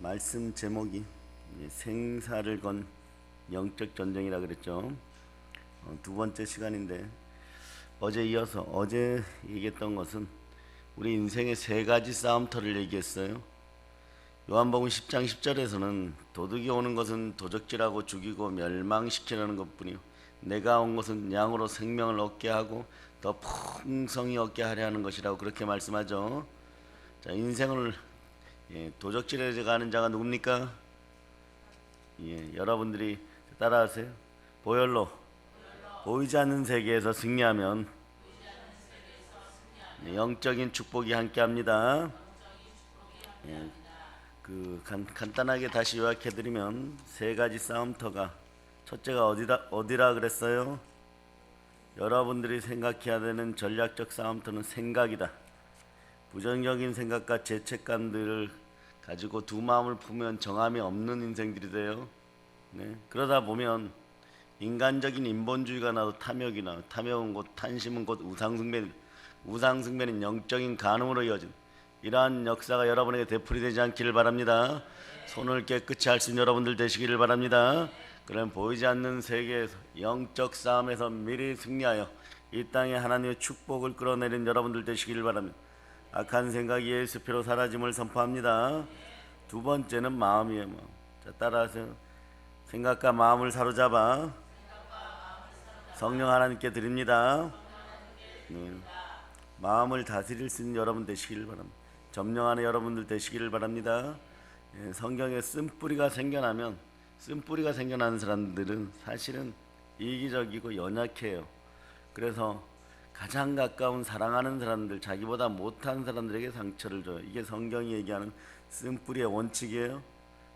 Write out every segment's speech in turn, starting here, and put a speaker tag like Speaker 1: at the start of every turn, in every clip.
Speaker 1: 말씀 제목이 생사를 건 영적 전쟁이라 그랬죠. 두 번째 시간인데 어제 이어서 어제 얘기했던 것은 우리 인생의 세 가지 싸움터를 얘기했어요. 요한복음 10장 10절에서는 도둑이 오는 것은 도적질하고 죽이고 멸망시키려는 것뿐이요 내가 온 것은 양으로 생명을 얻게 하고 더 풍성히 얻게 하려 하는 것이라고 그렇게 말씀하죠. 자, 인생을 도적질해 가는 자가 누굽니까? 여러분들이 따라하세요. 보혈로 보이지 않는 세계에서 승리하면 영적인 축복이 함께합니다. 간단하게 다시 요약해드리면 세 가지 싸움터가 첫째가 어디라 그랬어요? 여러분들이 생각해야 되는 전략적 싸움터는 생각이다. 부정적인 생각과 죄책감들을 가지고 두 마음을 품으면 정함이 없는 인생들이 돼요. 그러다 보면 인간적인 인본주의가 나도 탐욕이 나. 탐욕은 곧 탄심은 곧 우상숭배는 영적인 간음으로 이어진 이러한 역사가 여러분에게 되풀이되지 않기를 바랍니다. 손을 깨끗이 할 수 있는 여러분들 되시기를 바랍니다. 그럼 보이지 않는 세계에서 영적 싸움에서 미리 승리하여 이 땅에 하나님의 축복을 끌어내린 여러분들 되시기를 바랍니다. 악한 생각이 예수 피로 사라짐을 선포합니다. 두 번째는 마음이에요. 자, 따라하세요. 생각과 마음을 사로잡아 성령 하나님께 드립니다. 마음을 다스릴 수 있는 여러분 되시기를 바랍니다. 점령하는 여러분들 되시기를 바랍니다. 성경에 쓴뿌리가 생겨나는 사람들은 사실은 이기적이고 연약해요. 그래서 가장 가까운 사랑하는 사람들, 자기보다 못한 사람들에게 상처를 줘요. 이게 성경이 얘기하는 쓴뿌리의 원칙이에요.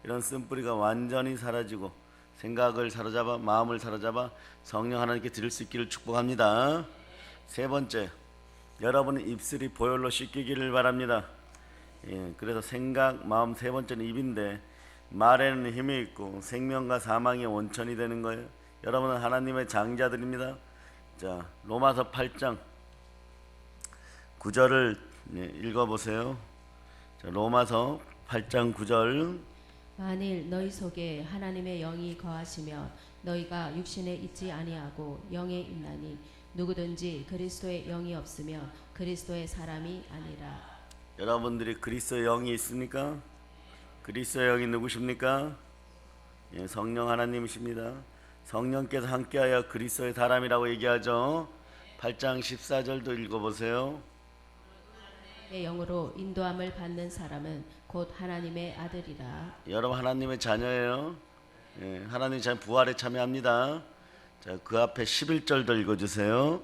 Speaker 1: 이런 쓴뿌리가 완전히 사라지고 생각을 사로잡아 마음을 사로잡아 성령 하나님께 드릴 수 있기를 축복합니다. 세 번째, 여러분의 입술이 보혈로 씻기기를 바랍니다. 그래서 생각, 마음, 세 번째는 입인데 말에는 힘이 있고 생명과 사망의 원천이 되는 거예요. 여러분은 하나님의 장자들입니다. 자, 로마서 8장 9절을 읽어보세요. 자, 로마서 8장 9절.
Speaker 2: 만일 너희 속에 하나님의 영이 거하시면 너희가 육신에 있지 아니하고 영에 있나니 누구든지 그리스도의 영이 없으면 그리스도의 사람이 아니라.
Speaker 1: 여러분들이 그리스도의 영이 있습니까? 그리스도의 영이 누구십니까? 성령 하나님이십니다. 성령께서 함께하여 그리스도의 사람이라고 얘기하죠. 8장 14절도 읽어보세요.
Speaker 2: 의 영으로 인도함을 받는 사람은 곧 하나님의 아들이라.
Speaker 1: 여러분 하나님의 자녀예요. 하나님 자녀 부활에 참여합니다. 자, 그 앞에 11절도 읽어주세요.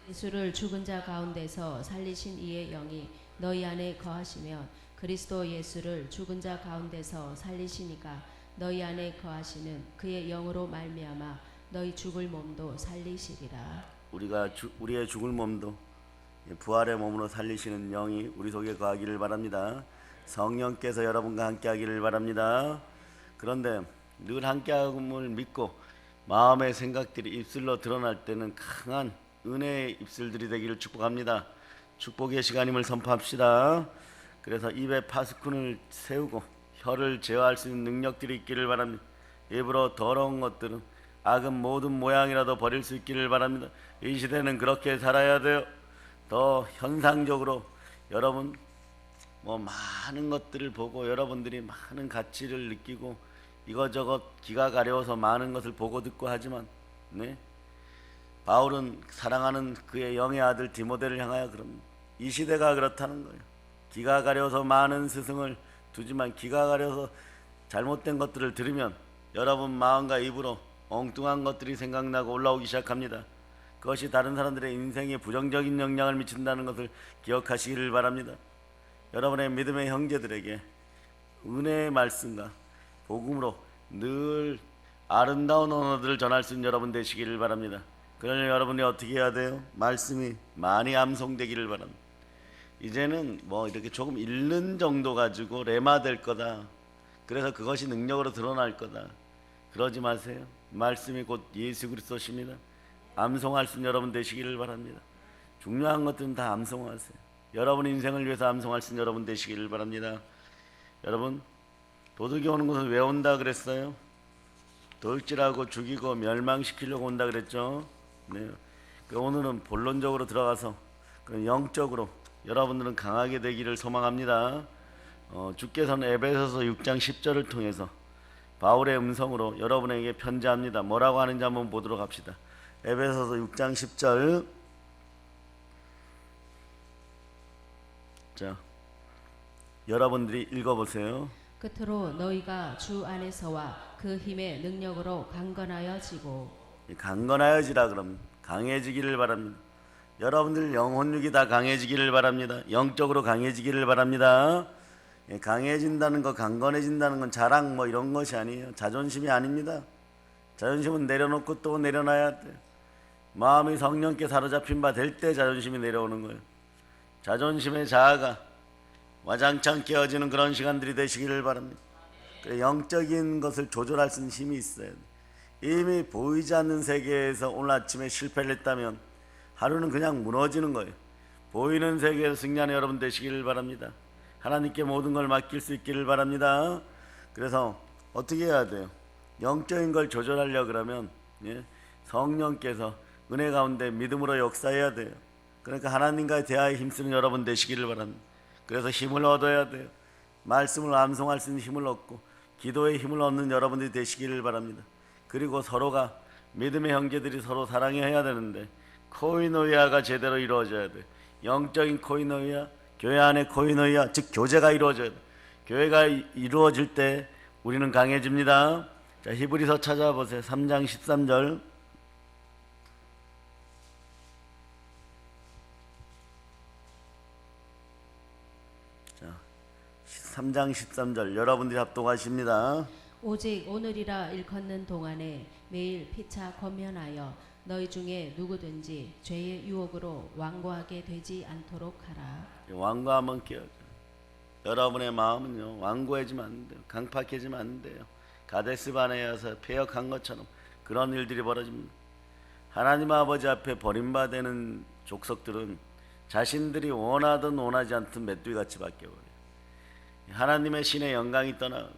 Speaker 2: 예수를 죽은 자 가운데서 살리신 이의 영이 너희 안에 거하시면 그리스도 예수를 죽은 자 가운데서 살리시니까 너희 안에 거하시는 그의 영으로 말미암아 너희 죽을 몸도 살리시리라.
Speaker 1: 우리의 죽을 몸도 부활의 몸으로 살리시는 영이 우리 속에 거하기를 바랍니다. 성령께서 여러분과 함께하기를 바랍니다. 그런데 늘 함께함을 믿고 마음의 생각들이 입술로 드러날 때는 강한 은혜의 입술들이 되기를 축복합니다. 축복의 시간임을 선포합시다. 그래서 입에 파수꾼을 세우고 혀를 제어할 수 있는 능력들이 있기를 바랍니다. 입으로 더러운 것들은 악은 모든 모양이라도 버릴 수 있기를 바랍니다. 이 시대는 그렇게 살아야 돼요. 더 현상적으로 여러분 많은 것들을 보고 여러분들이 많은 가치를 느끼고 이것저것 기가 가려워서 많은 것을 보고 듣고 하지만 바울은 사랑하는 그의 영의 아들 디모데를 향하여 그럽니다. 이 시대가 그렇다는 거예요. 기가 가려워서 많은 스승을 두지만 기가 가려워서 잘못된 것들을 들으면 여러분 마음과 입으로 엉뚱한 것들이 생각나고 올라오기 시작합니다. 그것이 다른 사람들의 인생에 부정적인 영향을 미친다는 것을 기억하시기를 바랍니다. 여러분의 믿음의 형제들에게 은혜의 말씀과 복음으로 늘 아름다운 언어들을 전할 수 있는 여러분 되시기를 바랍니다. 그러려면 여러분이 어떻게 해야 돼요? 말씀이 많이 암송되기를 바랍니다. 이제는 이렇게 조금 읽는 정도 가지고 레마 될 거다. 그래서 그것이 능력으로 드러날 거다. 그러지 마세요. 말씀이 곧 예수 그리스도십니다. 암송할 수 있는 여러분 되시기를 바랍니다. 중요한 것들은 다 암송하세요. 여러분 인생을 위해서 암송할 수 있는 여러분 되시기를 바랍니다. 여러분 도둑이 오는 것은 왜 온다 그랬어요? 도둑질하고 죽이고 멸망시키려고 온다 그랬죠. 네. 오늘은 본론적으로 들어가서 영적으로 여러분들은 강하게 되기를 소망합니다. 주께서는 에베소서 6장 10절을 통해서 바울의 음성으로 여러분에게 편지합니다. 뭐라고 하는지 한번 보도록 합시다. 에베소서 6장 10절. 자, 여러분들이 읽어보세요.
Speaker 2: 끝으로 너희가 주 안에서와 그 힘의 능력으로 강건하여지고.
Speaker 1: 강건하여지라 그러면 강해지기를 바랍니다. 여러분들 영혼육이 다 강해지기를 바랍니다. 영적으로 강해지기를 바랍니다. 강해진다는 거, 강건해진다는 건 자랑 뭐 이런 것이 아니에요. 자존심이 아닙니다. 자존심은 내려놓고 또 내려놔야 돼. 마음이 성령께 사로잡힌 바 될 때 자존심이 내려오는 거예요. 자존심의 자아가 와장창 깨어지는 그런 시간들이 되시기를 바랍니다. 영적인 것을 조절할 수 있는 힘이 있어야 돼. 이미 보이지 않는 세계에서 오늘 아침에 실패를 했다면 하루는 그냥 무너지는 거예요. 보이는 세계에서 승리하는 여러분 되시기를 바랍니다. 하나님께 모든 걸 맡길 수 있기를 바랍니다. 그래서 어떻게 해야 돼요? 영적인 걸 조절하려고 그러면 성령께서 은혜 가운데 믿음으로 역사해야 돼요. 그러니까 하나님과의 대화에 힘쓰는 여러분 되시기를 바랍니다. 그래서 힘을 얻어야 돼요. 말씀을 암송할 수 있는 힘을 얻고 기도의 힘을 얻는 여러분들이 되시기를 바랍니다. 그리고 서로가 믿음의 형제들이 서로 사랑해야 되는데 코이노이아가 제대로 이루어져야 돼. 영적인 코이노이아, 교회 안의 코이노이아, 즉 교제가 이루어져야 돼. 교회가 이루어질 때 우리는 강해집니다. 자, 히브리서 찾아보세요. 3장 13절. 자, 3장 13절 여러분들이 합독하십니다.
Speaker 2: 오직 오늘이라 일컫는 동안에 매일 피차 권면하여 너희 중에 누구든지 죄의 유혹으로 완고하게 되지 않도록 하라.
Speaker 1: 완고하면 깨어져. 여러분의 마음은요 완고해지면 안 돼요. 강팍해지면 안 돼요. 가데스바네아에서 폐역한 것처럼 그런 일들이 벌어집니다. 하나님 아버지 앞에 버림받는 족속들은 자신들이 원하든 원하지 않든 메뚜기같이 바뀌어버려요. 하나님의 신의 영광이 떠나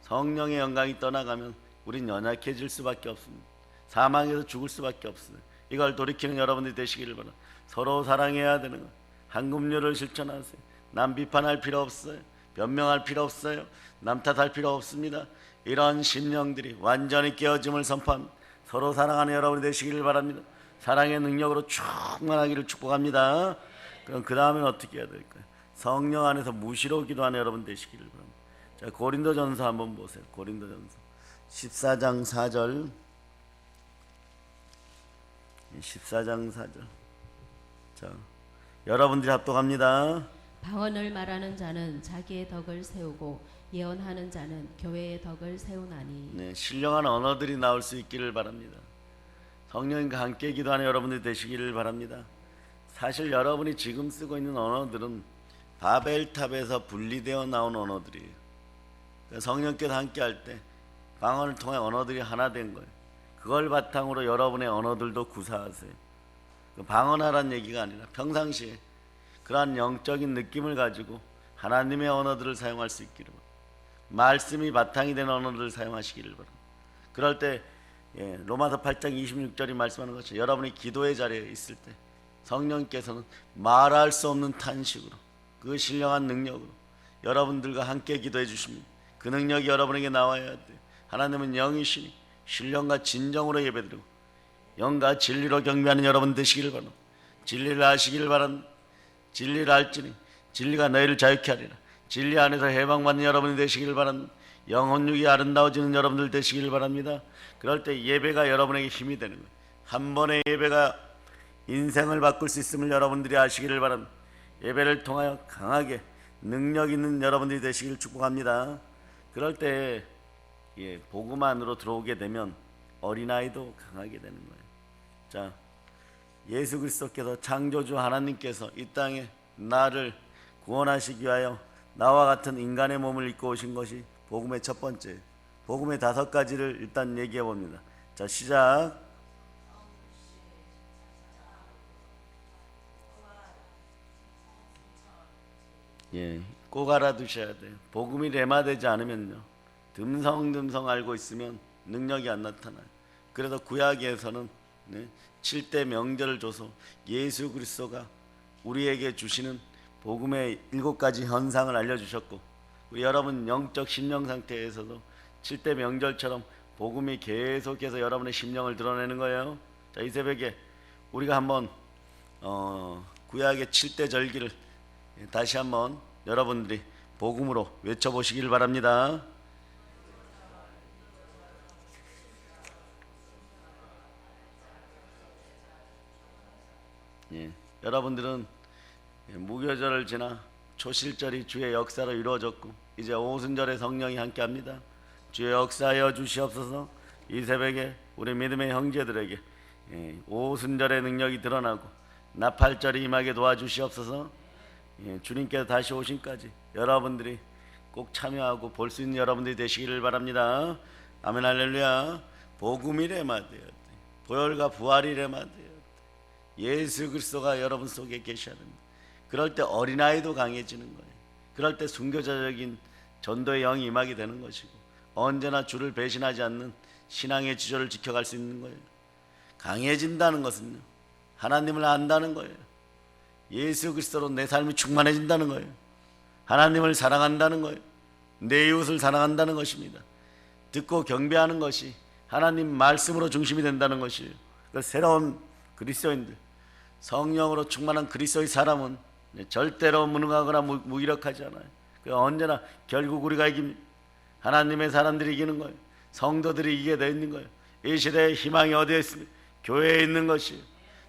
Speaker 1: 성령의 영광이 떠나가면 우린 연약해질 수밖에 없습니다. 사망에서 죽을 수밖에 없어요. 이걸 돌이키는 여러분들이 되시기를 바랍니다. 서로 사랑해야 되는 거. 한금률을 실천하세요. 남 비판할 필요 없어요. 변명할 필요 없어요. 남 탓할 필요 없습니다. 이런 심령들이 완전히 깨어짐을 선포합니다. 서로 사랑하는 여러분이 되시기를 바랍니다. 사랑의 능력으로 충만하기를 축복합니다. 그럼 그 다음엔 어떻게 해야 될까요? 성령 안에서 무시로 기도하는 여러분 되시기를 바랍니다. 자, 고린도전서 한번 보세요. 고린도전서 14장 4절. 14장 4절. 자, 여러분들이 합독합니다.
Speaker 2: 방언을 말하는 자는 자기의 덕을 세우고 예언하는 자는 교회의 덕을 세우나니.
Speaker 1: 네, 신령한 언어들이 나올 수 있기를 바랍니다. 성령님과 함께 기도하는 여러분들이 되시기를 바랍니다. 사실 여러분이 지금 쓰고 있는 언어들은 바벨탑에서 분리되어 나온 언어들이에요. 성령께서 함께 할 때 방언을 통해 언어들이 하나 된 거예요. 그걸 바탕으로 여러분의 언어들도 구사하세요. 방언하라는 얘기가 아니라 평상시에 그러한 영적인 느낌을 가지고 하나님의 언어들을 사용할 수 있기를 바랍니다. 말씀이 바탕이 된 언어들을 사용하시기를 바랍니다. 그럴 때 로마서 8장 26절이 말씀하는 것처럼 여러분이 기도의 자리에 있을 때 성령께서는 말할 수 없는 탄식으로 그 신령한 능력으로 여러분들과 함께 기도해 주십니다. 그 능력이 여러분에게 나와야 돼요. 하나님은 영이시니 신령과 진정으로 예배드리고 영과 진리로 경배하는 여러분 되시기를 바랍니다. 진리를 아시기를 바랍니다. 진리를 알지니 진리가 너희를 자유케 하리라. 진리 안에서 해방받는 여러분이 되시기를 바랍니다. 영혼육이 아름다워지는 여러분들 되시기를 바랍니다. 그럴 때 예배가 여러분에게 힘이 되는 거예요. 한 번의 예배가 인생을 바꿀 수 있음을 여러분들이 아시기를 바랍니다. 예배를 통하여 강하게 능력 있는 여러분들이 되시기를 축복합니다. 그럴 때 복음 안으로 들어오게 되면 어린아이도 강하게 되는 거예요. 자, 예수 그리스도께서 창조주 하나님께서 이 땅에 나를 구원하시기 위하여 나와 같은 인간의 몸을 입고 오신 것이 복음의 첫 번째, 복음의 5가지를 일단 얘기해 봅니다. 자, 시작. 꼭 알아두셔야 돼요. 복음이 레마되지 않으면요 듬성듬성 알고 있으면 능력이 안 나타나요. 그래서 구약에서는 7대 명절을 줘서 예수 그리스도가 우리에게 주시는 복음의 7가지 현상을 알려주셨고, 우리 여러분 영적 심령 상태에서도 7대 명절처럼 복음이 계속해서 여러분의 심령을 드러내는 거예요. 자, 이 새벽에 우리가 한번 구약의 7대 절기를 다시 한번 여러분들이 복음으로 외쳐보시길 바랍니다. 여러분들은 무교절을 지나 초실절이 주의 역사로 이루어졌고, 이제 오순절에 성령이 함께합니다. 주의 역사하여 주시옵소서. 이 새벽에 우리 믿음의 형제들에게 오순절의 능력이 드러나고 나팔절이 임하게 도와주시옵소서. 주님께서 다시 오신까지 여러분들이 꼭 참여하고 볼 수 있는 여러분들이 되시기를 바랍니다. 아멘 할렐루야. 복음이래 말이에요. 보혈과 부활이래 말이에요. 예수 그리스도가 여러분 속에 계셔야 됩니다. 그럴 때 어린아이도 강해지는 거예요. 그럴 때 순교자적인 전도의 영이 임하게 되는 것이고, 언제나 주를 배신하지 않는 신앙의 지조를 지켜갈 수 있는 거예요. 강해진다는 것은요, 하나님을 안다는 거예요. 예수 그리스도로 내 삶이 충만해진다는 거예요. 하나님을 사랑한다는 거예요. 내 이웃을 사랑한다는 것입니다. 듣고 경배하는 것이 하나님 말씀으로 중심이 된다는 것이에요. 그래서 새로운 그리스도인들, 성령으로 충만한 그리스도의 사람은 절대로 무능하거나 무기력하지 않아요. 언제나 결국 우리가 이깁니다. 하나님의 사람들이 이기는 거예요. 성도들이 이기게 되어 있는 거예요. 이 시대의 희망이 어디에 있습니까? 교회에 있는 것이에요.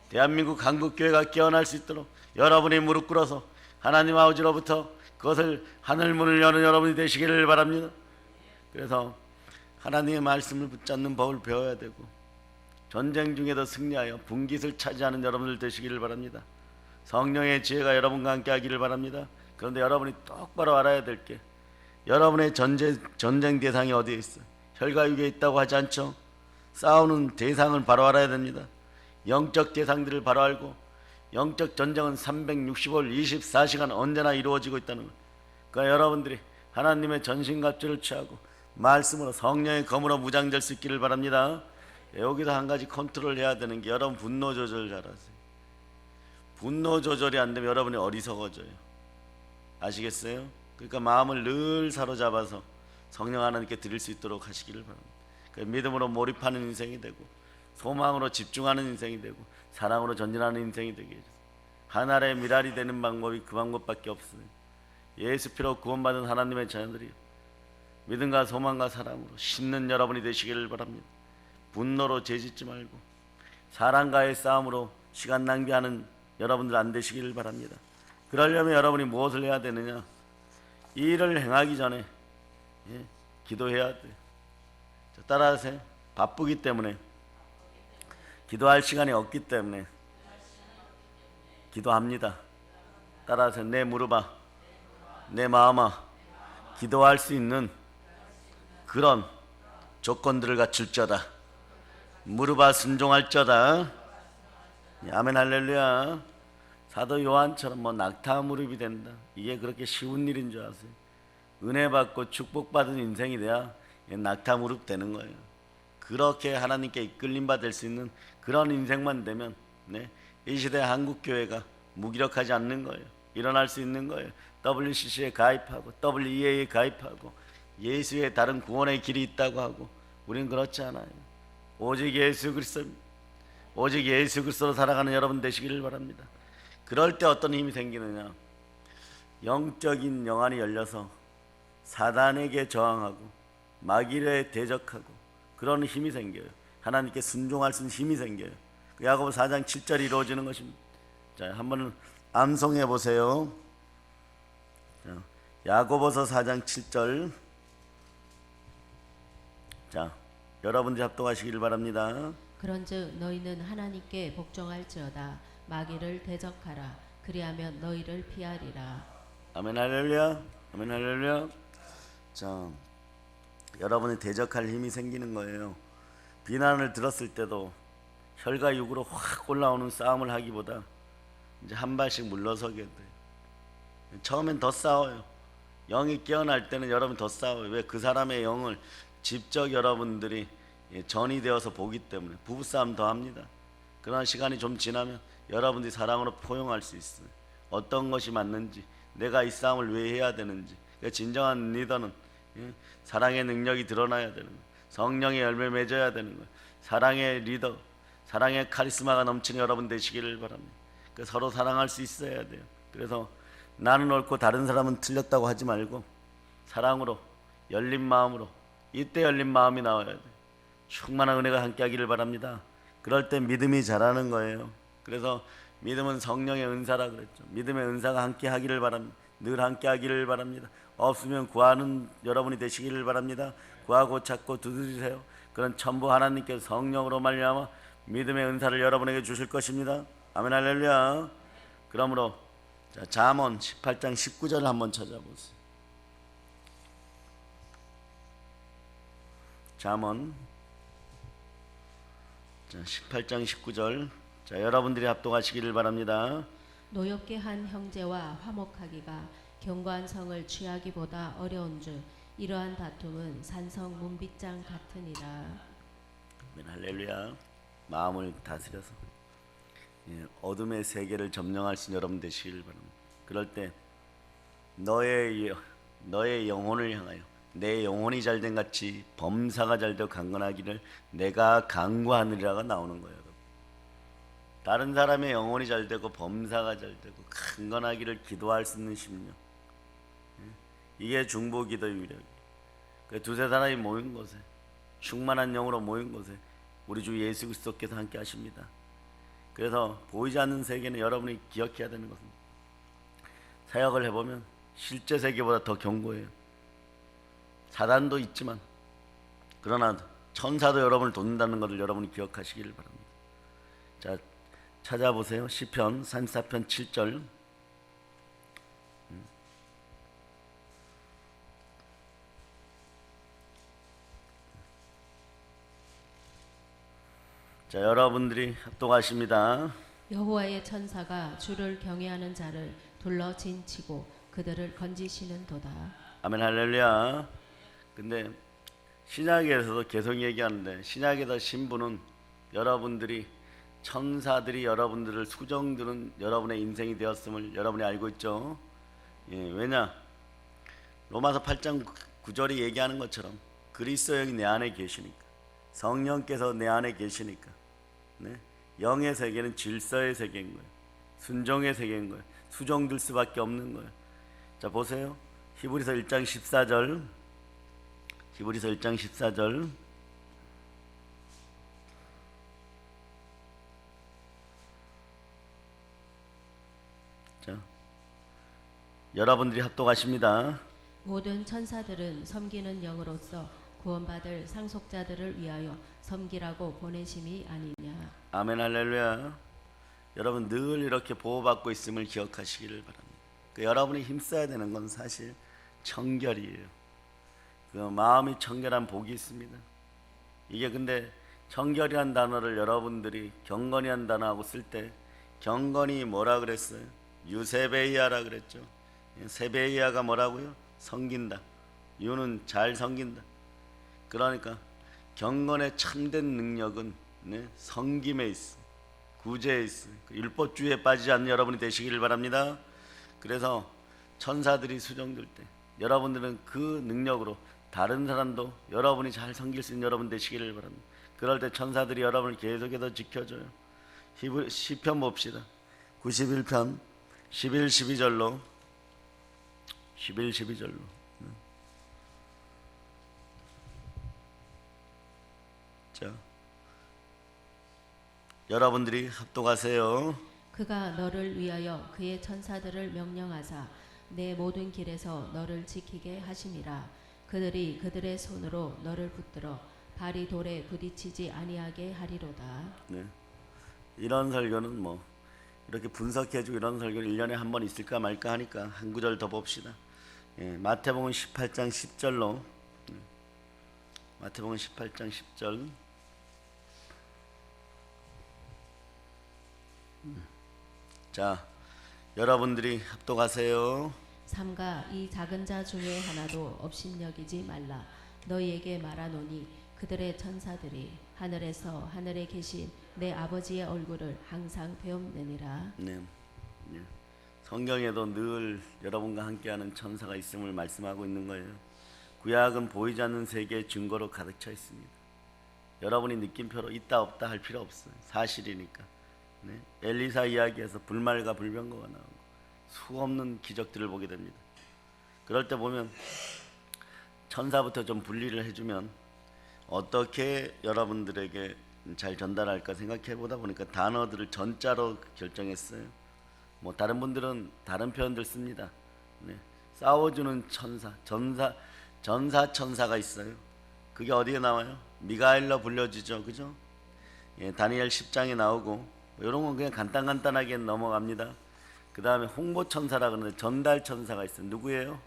Speaker 1: 대한민국 한국교회가 깨어날 수 있도록 여러분이 무릎 꿇어서 하나님 아버지로부터 그것을 하늘문을 여는 여러분이 되시기를 바랍니다. 그래서 하나님의 말씀을 붙잡는 법을 배워야 되고, 전쟁 중에도 승리하여 분깃을 차지하는 여러분들 되시기를 바랍니다. 성령의 지혜가 여러분과 함께 하기를 바랍니다. 그런데 여러분이 똑바로 알아야 될 게, 여러분의 전쟁 대상이 어디에 있어요? 혈과육에 있다고 하지 않죠? 싸우는 대상을 바로 알아야 됩니다. 영적 대상들을 바로 알고, 영적 전쟁은 365일 24시간 언제나 이루어지고 있다는 거예요. 그러니까 여러분들이 하나님의 전신갑주를 취하고 말씀으로 성령의 검으로 무장될 수 있기를 바랍니다. 여기서 한 가지 컨트롤 해야 되는 게, 여러분 분노 조절 잘하세요. 분노 조절이 안 되면 여러분이 어리석어져요. 아시겠어요? 그러니까 마음을 늘 사로잡아서 성령 하나님께 드릴 수 있도록 하시기를 바랍니다. 그러니까 믿음으로 몰입하는 인생이 되고, 소망으로 집중하는 인생이 되고, 사랑으로 전진하는 인생이 되게 해주세요. 하나의 미랄이 되는 방법이 그 방법밖에 없어요. 예수 피로 구원받은 하나님의 자녀들이 믿음과 소망과 사랑으로 심는 여러분이 되시기를 바랍니다. 분노로 죄짓지 말고 사랑과의 싸움으로 시간 낭비하는 여러분들 안 되시기를 바랍니다. 그러려면 여러분이 무엇을 해야 되느냐? 이 일을 행하기 전에 기도해야 돼요. 따라하세요. 바쁘기 때문에, 기도할 시간이 없기 때문에 기도합니다. 따라하세요. 내 무릎아, 내 마음아, 기도할 수 있는 그런 조건들을 갖출저다. 무릎아 순종할저다. 아멘 할렐루야. 사도 요한처럼 낙타 무릎이 된다, 이게 그렇게 쉬운 일인 줄 아세요? 은혜 받고 축복받은 인생이 돼야 낙타 무릎 되는 거예요. 그렇게 하나님께 이끌림 받을 수 있는 그런 인생만 되면 이 시대 한국교회가 무기력하지 않는 거예요. 일어날 수 있는 거예요. WCC에 가입하고 WEA에 가입하고 예수의 다른 구원의 길이 있다고 하고, 우리는 그렇지 않아요. 오직 예수 그리스도, 오직 예수 그리스도로 살아가는 여러분 되시기를 바랍니다. 그럴 때 어떤 힘이 생기느냐? 영적인 영안이 열려서 사단에게 저항하고 마귀에 대적하고 그런 힘이 생겨요. 하나님께 순종할 수 있는 힘이 생겨요. 야고보서 4장 7절이 이루어지는 것입니다. 자, 한번 암송해 보세요. 야고보서 4장 7절. 자, 여러분들이 합독하시기를 바랍니다.
Speaker 2: 그런즉 너희는 하나님께 복종할지어다. 마귀를 대적하라. 그리하면 너희를 피하리라.
Speaker 1: 아멘 할렐루야. 아멘 할렐루야. 자, 여러분이 대적할 힘이 생기는 거예요. 비난을 들었을 때도 혈과 육으로 확 올라오는 싸움을 하기보다 이제 한 발씩 물러서게 돼요. 처음엔 더 싸워요. 영이 깨어날 때는 여러분 더 싸워요. 왜? 그 사람의 영을 직접 여러분들이 전이 되어서 보기 때문에 부부싸움 더 합니다. 그러나 시간이 좀 지나면 여러분들이 사랑으로 포용할 수 있어요. 어떤 것이 맞는지, 내가 이 싸움을 왜 해야 되는지. 그러니까 진정한 리더는 사랑의 능력이 드러나야 되는 거예요. 성령의 열매 맺어야 되는 거예요. 사랑의 리더, 사랑의 카리스마가 넘치는 여러분 되시기를 바랍니다. 그러니까 서로 사랑할 수 있어야 돼요. 그래서 나는 옳고 다른 사람은 틀렸다고 하지 말고 사랑으로, 열린 마음으로, 이때 열린 마음이 나와야 돼요. 충만한 은혜가 함께하기를 바랍니다. 그럴 때 믿음이 자라는 거예요. 그래서 믿음은 성령의 은사라 그랬죠. 믿음의 은사가 함께하기를 바랍니다. 늘 함께하기를 바랍니다. 없으면 구하는 여러분이 되시기를 바랍니다. 구하고 찾고 두드리세요. 그런 전부 하나님께서 성령으로 말미암아 믿음의 은사를 여러분에게 주실 것입니다. 아멘 할렐루야. 그러므로 잠언 18장 19절을 한번 찾아보세요. 잠언 18장 19절. 여러분들이 합독하시기를 바랍니다.
Speaker 2: 노엽게 한 형제와 화목하기가 견고한 성을 취하기보다 어려운 줄 이러한 다툼은 산성 문빗장 같으니라.
Speaker 1: 아멘 할렐루야. 마음을 다스려서 어둠의 세계를 점령할 수 있는 여러분 되시기를 바랍니다. 그럴 때 너의 영혼을 향하여 내 영혼이 잘된 같이 범사가 잘되어 강건하기를 내가 강구하느니라가 나오는 거예요. 다른 사람의 영혼이 잘되고 범사가 잘되고 강건하기를 기도할 수 있는 심령, 이게 중보기도의 위력이에요. 두세 사람이 모인 곳에, 충만한 영으로 모인 곳에 우리 주 예수 그리스도께서 함께 하십니다. 그래서 보이지 않는 세계는 여러분이 기억해야 되는 것은, 사역을 해보면 실제 세계보다 더 견고해요. 사단도 있지만 그러나 천사도 여러분을 돕는다는 것을 여러분이 기억하시기를 바랍니다. 자, 찾아보세요. 시편 34편 7절. 자, 여러분들이 합독하십니다.
Speaker 2: 여호와의 천사가 주를 경외하는 자를 둘러 진치고 그들을 건지시는도다.
Speaker 1: 아멘 할렐루야. 근데 신약에서도 계속 얘기하는데, 신약에서 신부는 여러분들이, 천사들이 여러분들을 수정드는 여러분의 인생이 되었음을 여러분이 알고 있죠. 왜냐? 로마서 8장 9절이 얘기하는 것처럼 그리스도 영이 내 안에 계시니까, 성령께서 내 안에 계시니까, 영의 세계는 질서의 세계인 거예요. 순종의 세계인 거예요. 수정될 수밖에 없는 거예요. 자, 보세요. 히브리서 1장 14절. 히브리서 1장 14절. 자, 여러분들이 합독하십니다.
Speaker 2: 모든 천사들은 섬기는 영으로서 구원받을 상속자들을 위하여 섬기라고 보내심이 아니냐. 아멘
Speaker 1: 할렐루야. 여러분 늘 이렇게 보호받고 있음을 기억하시기를 바랍니다. 여러분이 힘써야 되는 건 사실 청결이에요. 그 마음이 청결한 복이 있습니다. 이게 근데 청결이란 단어를 여러분들이 경건이란 단어하고 쓸 때, 경건이 뭐라 그랬어요? 유세베이아라 그랬죠. 세베이아가 뭐라고요? 섬긴다. 유는 잘 섬긴다. 그러니까 경건의 참된 능력은 섬김에 있어, 구제에 있어. 율법주의에 빠지지 않는 여러분이 되시기를 바랍니다. 그래서 천사들이 수정될 때 여러분들은 그 능력으로 다른 사람도 여러분이 잘 섬길 수 있는 여러분 되시기를 바랍니다. 그럴 때 천사들이 여러분을 계속해서 지켜줘요. 시편 봅시다. 91편 11, 12절로 11, 12절로. 자, 여러분들이 합독하세요.
Speaker 2: 그가 너를 위하여 그의 천사들을 명령하사 내 모든 길에서 너를 지키게 하심이라. 그들이 그들의 손으로 너를 붙들어 발이 돌에 부딪히지 아니하게 하리로다.
Speaker 1: 네, 이런 설교는 뭐 이렇게 분석해주고 이런 설교는 1년에 한 번 있을까 말까 하니까 한 구절 더 봅시다. 마태복음 18장 10절로. 마태복음 18장 10절. 자, 여러분들이 합독하세요.
Speaker 2: 삼가 이 작은 자 중에 하나도 업신여기지 말라. 너희에게 말하노니 그들의 천사들이 하늘에서 하늘에 계신 내 아버지의 얼굴을 항상 배움느니라.
Speaker 1: 네. 네. 성경에도 늘 여러분과 함께하는 천사가 있음을 말씀하고 있는 거예요. 구약은 보이지 않는 세계의 증거로 가득 차 있습니다. 여러분이 느낌표로 있다 없다 할 필요 없어요. 사실이니까. 네. 엘리사 이야기에서 불말과 불병거가 나오고 수없는 기적들을 보게 됩니다. 그럴 때 보면 천사부터 좀 분리를 해주면 어떻게 여러분들에게 잘 전달할까 생각해 보다 보니까 단어들을 전자로 결정했어요. 뭐 다른 분들은 다른 표현들 씁니다. 네. 싸워주는 천사, 전사 천사가 있어요. 그게 어디에 나와요? 미가엘로 불려지죠, 그죠? 예, 다니엘 10장에 나오고 이런 건 그냥 간단하게 넘어갑니다. 그 다음에 홍보 천사라 그러는데 전달 천사가 있어요. 누구예요?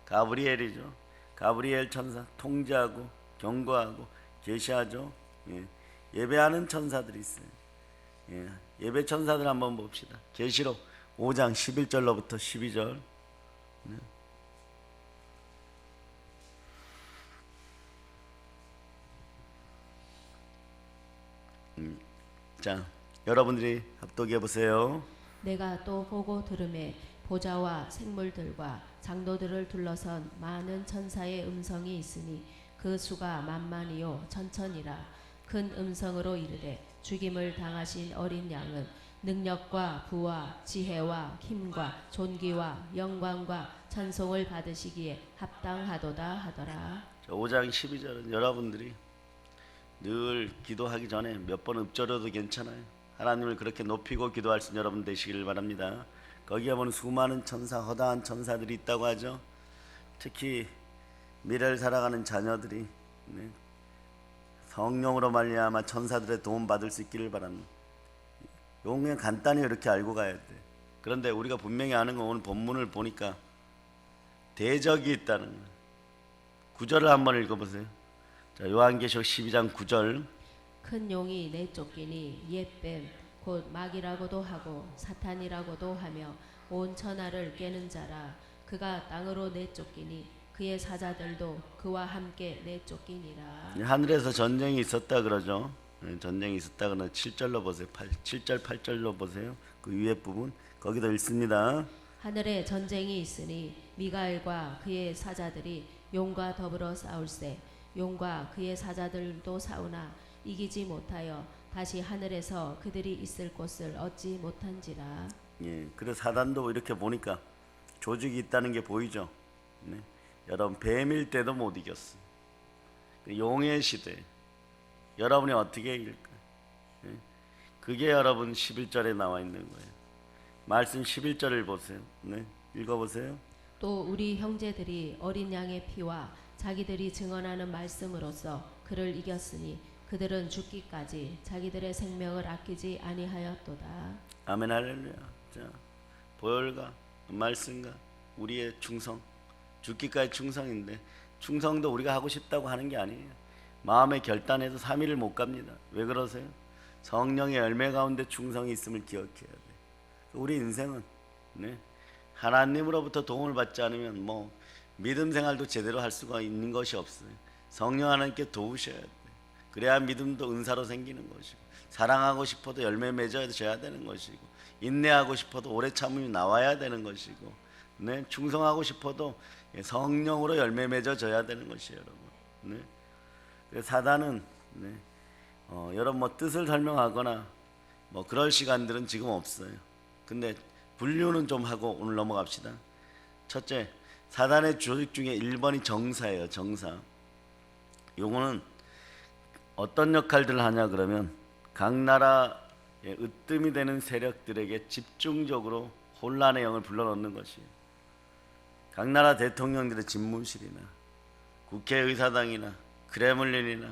Speaker 1: 가브리엘이죠. 가브리엘 천사 통제하고 경고하고 계시하죠. 예, 예배하는 천사들이 있어요. 예, 예배 천사들 한번 봅시다. 계시록 5장 11절로부터 12절. 네. 자, 여러분들이 합독해 보세요.
Speaker 2: 내가 또 보고 들음에 보좌와 생물들과 장도들을 둘러선 많은 천사의 음성이 있으니 그 수가 만만이요 천천이라. 큰 음성으로 이르되 죽임을 당하신 어린 양은 능력과 부와 지혜와 힘과 존귀와 영광과 찬송을 받으시기에 합당하도다 하더라.
Speaker 1: 5장 12절은 여러분들이 늘 기도하기 전에 몇 번 읊조려도 괜찮아요. 하나님을 그렇게 높이고 기도할 수 있는 여러분 되시기를 바랍니다. 거기에 보면 수많은 천사, 허다한 천사들이 있다고 하죠. 특히 미래를 살아가는 자녀들이 성령으로 말미암아 천사들의 도움 받을 수 있기를 바랍니다. 이건 그냥 간단히 이렇게 알고 가야 돼. 그런데 우리가 분명히 아는 건 오늘 본문을 보니까 대적이 있다는 거예요. 9절을 한번 읽어보세요. 자, 요한계시록 12장 9절.
Speaker 2: 큰 용이 내쫓기니 옛뱀 곧 마귀라고도 하고 사탄이라고도 하며 온 천하를 깨는 자라. 그가 땅으로 내쫓기니 그의 사자들도 그와 함께 내쫓기니라.
Speaker 1: 하늘에서 전쟁이 있었다 그러죠. 전쟁이 있었다 그러는 7절로 보세요. 7절 8절로 보세요. 그 위에 부분 거기도 읽습니다.
Speaker 2: 하늘에 전쟁이 있으니 미가엘과 그의 사자들이 용과 더불어 싸울세. 용과 그의 사자들도 싸우나 이기지 못하여 다시 하늘에서 그들이 있을 곳을 얻지 못한지라.
Speaker 1: 예, 그래서 사단도 이렇게 보니까 조직이 있다는 게 보이죠. 네. 여러분 뱀일 때도 못 이겼어. 용의 시대 여러분이 어떻게 이길까? 예? 그게 여러분 11절에 나와 있는 거예요. 말씀 11절을 보세요. 네, 읽어보세요.
Speaker 2: 또 우리 형제들이 어린 양의 피와 자기들이 증언하는 말씀으로써 그를 이겼으니 그들은 죽기까지 자기들의 생명을 아끼지 아니하였도다.
Speaker 1: 아멘 할렐루야. 자, 보혈과 말씀과 우리의 충성, 죽기까지 충성인데 충성도 우리가 하고 싶다고 하는 게 아니에요. 마음에 결단해서 3일을 못 갑니다. 왜 그러세요? 성령의 열매 가운데 충성이 있음을 기억해야 돼. 우리 인생은 하나님으로부터 도움을 받지 않으면 뭐 믿음 생활도 제대로 할 수가 있는 것이 없어요. 성령 하나님께 도우셔야 돼. 그래야 믿음도 은사로 생기는 것이고, 사랑하고 싶어도 열매 맺어져야 되는 것이고, 인내하고 싶어도 오래 참음이 나와야 되는 것이고, 충성하고 싶어도 성령으로 열매 맺어져야 되는 것이에요, 여러분. 그래서 사단은 여러분 뭐 뜻을 설명하거나 뭐 그럴 시간들은 지금 없어요. 근데 분류는 좀 하고 오늘 넘어갑시다. 첫째, 사단의 조직 중에 1번이 정사예요. 정사. 요거는 어떤 역할들을 하냐 그러면 각 나라의 으뜸이 되는 세력들에게 집중적으로 혼란의 영을 불러넣는 것이에요. 각 나라 대통령들의 집무실이나 국회의사당이나 크레물린이나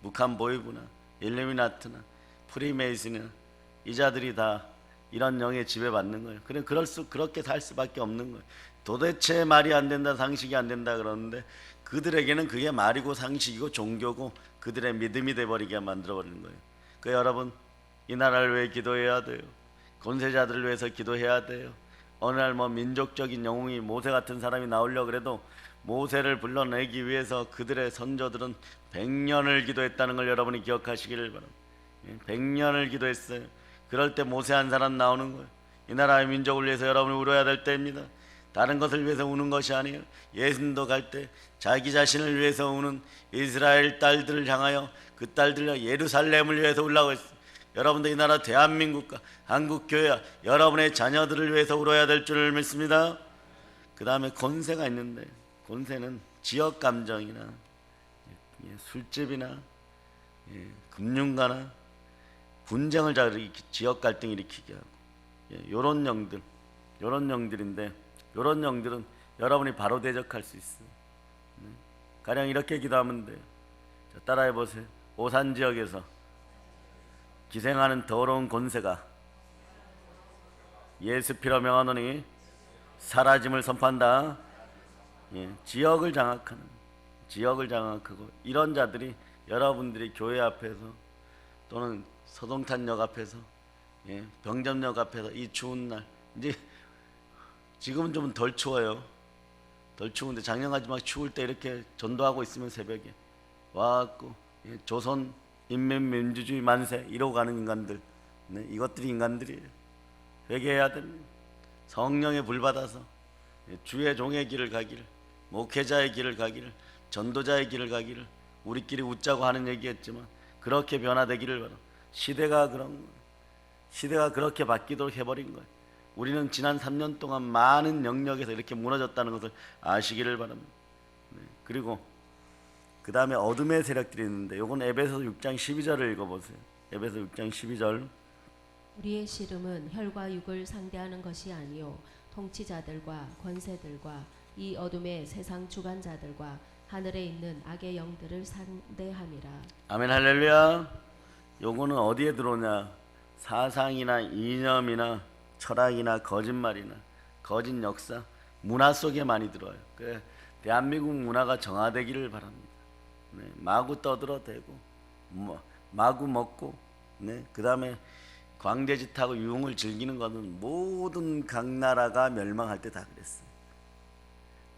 Speaker 1: 북한 보이부나 일루미나트나 프리메이슨이나 이 자들이 다 이런 영에 지배받는 거예요. 그렇게 살 수밖에 없는 거예요. 도대체 말이 안 된다, 상식이 안 된다 그러는데 그들에게는 그게 말이고 상식이고 종교고 그들의 믿음이 돼버리게 만들어버리는 거예요. 그러니까 여러분 이 나라를 위해 기도해야 돼요. 권세자들을 위해서 기도해야 돼요. 어느 날 뭐 민족적인 영웅이 모세 같은 사람이 나오려고 그래도 모세를 불러내기 위해서 그들의 선조들은 100년을 기도했다는 걸 여러분이 기억하시기를 바랍니다. 100년을 기도했어요. 그럴 때 모세 한 사람 나오는 거예요. 이 나라의 민족을 위해서 여러분이 울어야 될 때입니다. 다른 것을 위해서 우는 것이 아니에요. 예수님도 갈 때 자기 자신을 위해서 우는 이스라엘 딸들을 향하여 그 딸들과 예루살렘을 위해서 울라고 했어요. 여러분도 이 나라 대한민국과 한국교회와 여러분의 자녀들을 위해서 울어야 될 줄을 믿습니다. 그 다음에 권세가 있는데, 권세는 지역 감정이나 술집이나 금융가나 분쟁을 지역 갈등 일으키게 하고 요런 영들인데, 요런 영들은 여러분이 바로 대적할 수 있어요. 가령 이렇게 기도하면 돼요. 자, 따라해 보세요. 오산 지역에서 기생하는 더러운 권세가 예수 피로 명하노니 사라짐을 선포한다. 지역을 장악하고 이런 자들이 여러분들이 교회 앞에서 또는 서동탄역 앞에서 병점역 앞에서 이 추운 날, 이제 지금은 좀 덜 추워요. 덜 추운데 작년까지 막 추울 때 이렇게 전도하고 있으면 새벽에 와갖고 조선 인민민주주의 만세 이러고 가는 인간들, 이것들이 인간들이에요. 회개해야 됩니다. 성령의 불 받아서 주의 종의 길을 가기를, 목회자의 길을 가기를, 전도자의 길을 가기를, 우리끼리 웃자고 하는 얘기였지만 그렇게 변화되기를 바라. 시대가 그런 거예요. 시대가 그렇게 바뀌도록 해버린 거예요. 우리는 지난 3년 동안 많은 영역에서 이렇게 무너졌다는 것을 아시기를 바랍니다. 그리고 그 다음에 어둠의 세력들이 있는데, 요건 에베소서 6장 12절을 읽어보세요. 에베소 6장 12절.
Speaker 2: 우리의 씨름은 혈과 육을 상대하는 것이 아니요 통치자들과 권세들과 이 어둠의 세상 주관자들과 하늘에 있는 악의 영들을 상대함이라.
Speaker 1: 아멘 할렐루야. 요거는 어디에 들어오냐? 사상이나 이념이나 철학이나 거짓말이나 거짓 역사, 문화 속에 많이 들어요. 그래, 대한민국 문화가 정화되기를 바랍니다. 마구 떠들어대고 마구 먹고, 그 다음에 광대짓하고 유흥을 즐기는 것은 모든 각 나라가 멸망할 때 다 그랬어요.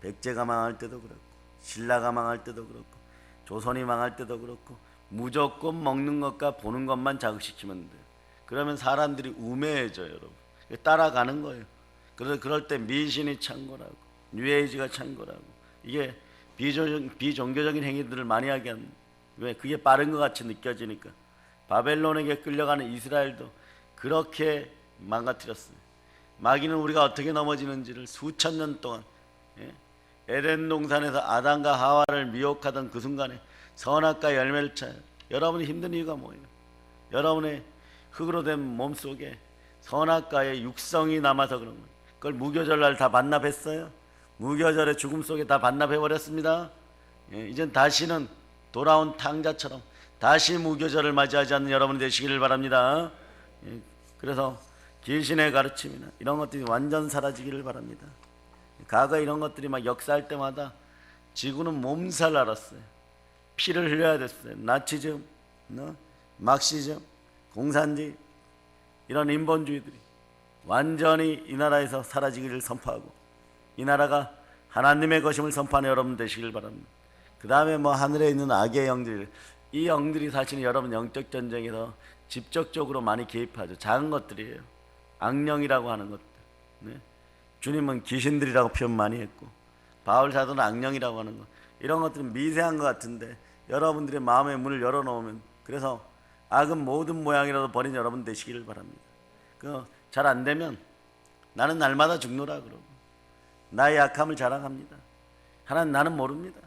Speaker 1: 백제가 망할 때도 그렇고, 신라가 망할 때도 그렇고, 조선이 망할 때도 그렇고, 무조건 먹는 것과 보는 것만 자극시키면 돼요. 그러면 사람들이 우매해져요, 여러분. 따라가는 거예요. 그래서 그럴 때 미신이 창궐하고 뉴에이지가 창궐하고 이게 비종교적인 행위들을 많이 하게 합니다. 왜? 그게 빠른 것 같이 느껴지니까. 바벨론에게 끌려가는 이스라엘도 그렇게 망가뜨렸어요. 마귀는 우리가 어떻게 넘어지는지를 수천 년 동안, 에덴 동산에서 아담과 하와를 미혹하던 그 순간에 선악과 열매를 차요. 여러분이 힘든 이유가 뭐예요? 여러분의 흙으로 된 몸속에 선악과의 육성이 남아서 그런 거예요. 그걸 무교절날 다 반납했어요. 무교절의 죽음 속에 다 반납해버렸습니다. 이젠 다시는 돌아온 탕자처럼 다시 무교절을 맞이하지 않는 여러분이 되시기를 바랍니다. 그래서 귀신의 가르침이나 이런 것들이 완전 사라지기를 바랍니다. 과거에 이런 것들이 막 역사할 때마다 지구는 몸살 알았어요. 피를 흘려야 됐어요. 나치즘, 막시즘, 공산주의, 이런 인본주의들이 완전히 이 나라에서 사라지기를 선포하고 이 나라가 하나님의 것임을 선포하는 여러분 되시길 바랍니다. 그 다음에 뭐 하늘에 있는 악의 영들, 이 영들이 사실은 여러분 영적 전쟁에서 직접적으로 많이 개입하죠. 작은 것들이에요. 악령이라고 하는 것들. 주님은 귀신들이라고 표현 많이 했고, 바울 사도는 악령이라고 하는 것, 이런 것들은 미세한 것 같은데 여러분들의 마음의 문을 열어놓으면, 그래서 악은 모든 모양이라도 버린 여러분 되시기를 바랍니다. 잘 안 되면 나는 날마다 죽노라 그러고 나의 약함을 자랑합니다. 하나님 나는 모릅니다.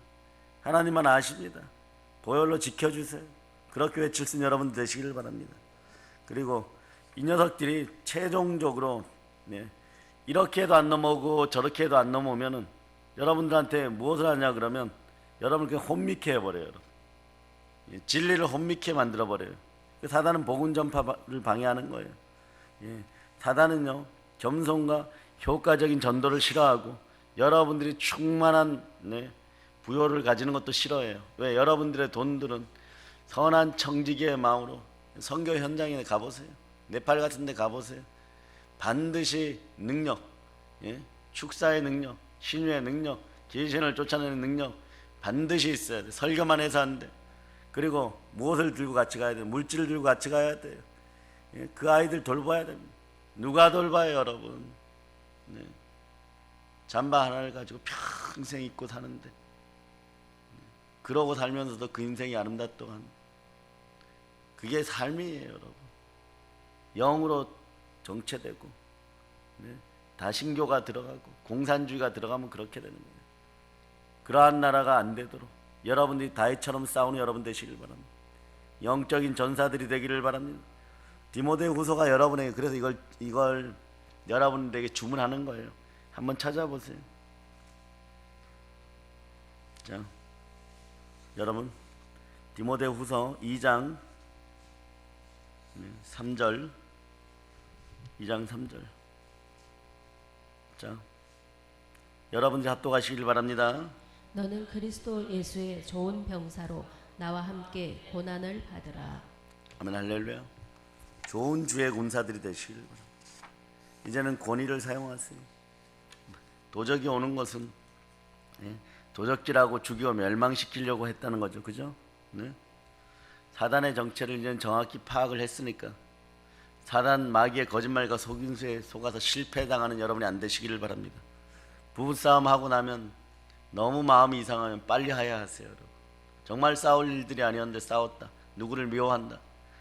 Speaker 1: 하나님만 아십니다. 보혈로 지켜주세요. 그렇게 외칠 수 있는 여러분 되시기를 바랍니다. 그리고 이 녀석들이 최종적으로 이렇게 해도 안 넘어오고 저렇게 해도 안 넘어오면은 여러분들한테 무엇을 하냐 그러면 여러분을 그냥 혼미케 해버려요. 여러분. 진리를 혼미케 만들어버려요. 사단은 복음 전파를 방해하는 거예요. 사단은요, 겸손과 효과적인 전도를 싫어하고 여러분들이 충만한 부요를 가지는 것도 싫어해요. 왜? 여러분들의 돈들은 선한 청지기의 마음으로 선교 현장에 가보세요. 네팔 같은 데 가보세요. 반드시 능력, 예? 축사의 능력, 신유의 능력, 귀신을 쫓아내는 능력 반드시 있어야 돼. 설교만 해서 안 돼. 그리고 무엇을 들고 같이 가야 돼? 물질을 들고 같이 가야 돼요. 예? 그 아이들 돌봐야 됩니다. 누가 돌봐요, 여러분? 네. 잠바 하나를 가지고 평생 입고 사는데, 그러고 살면서도 그 인생이 아름답더만, 그게 삶이에요, 여러분. 영으로 정체되고, 네. 다신교가 들어가고 공산주의가 들어가면 그렇게 되는 거예요. 그러한 나라가 안 되도록 여러분들이 다윗처럼 싸우는 여러분 되시길 바랍니다. 영적인 전사들이 되기를 바랍니다. 디모데후서가 여러분에게, 그래서 이걸 여러분들에게 주문하는 거예요. 한번 찾아보세요. 자, 여러분, 디모데후서 2장 3절, 2장 3절. 자, 여러분들이 합독하시길 바랍니다.
Speaker 2: 너는 그리스도 예수의 좋은 병사로 나와 함께 고난을 받으라.
Speaker 1: 아멘, 할렐루야. 좋은 주의 군사들이 되시길 바랍니다. 이제는 권위를 사용하세요. 도적이 오는 것은 도적질하고 죽이고 멸망시키려고 했다는 거죠. 그죠? 네? 사단의 정체를 이제는 정확히 파악을 했으니까 사단 마귀의 거짓말과 속임수에 속아서 실패당하는 여러분이 안 되시기를 바랍니다. 부부싸움 하고 나면 너무 마음이 이상하면 빨리 하야하세요. 여러분. 정말 싸울 일들이 아니었는데 싸웠다, 누구를 미워한다,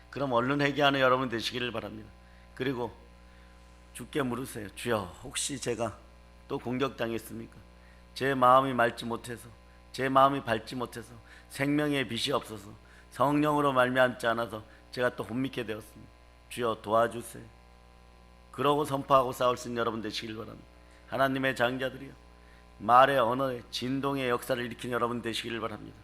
Speaker 1: 그럼 얼른 회개하는 여러분 되시기를 바랍니다. 그리고 주께 물으세요. 주여, 혹시 제가 또 공격당했습니까? 제 마음이 맑지 못해서, 제 마음이 밝지 못해서, 생명의 빛이 없어서, 성령으로 말미암지 않아서 제가 또 혼미케 되었습니다. 주여 도와주세요. 그러고 선포하고 싸울 수 있는 여러분 되시길 바랍니다. 하나님의 장자들이여, 말의 언어의 진동의 역사를 일으킨 여러분 되시길 바랍니다.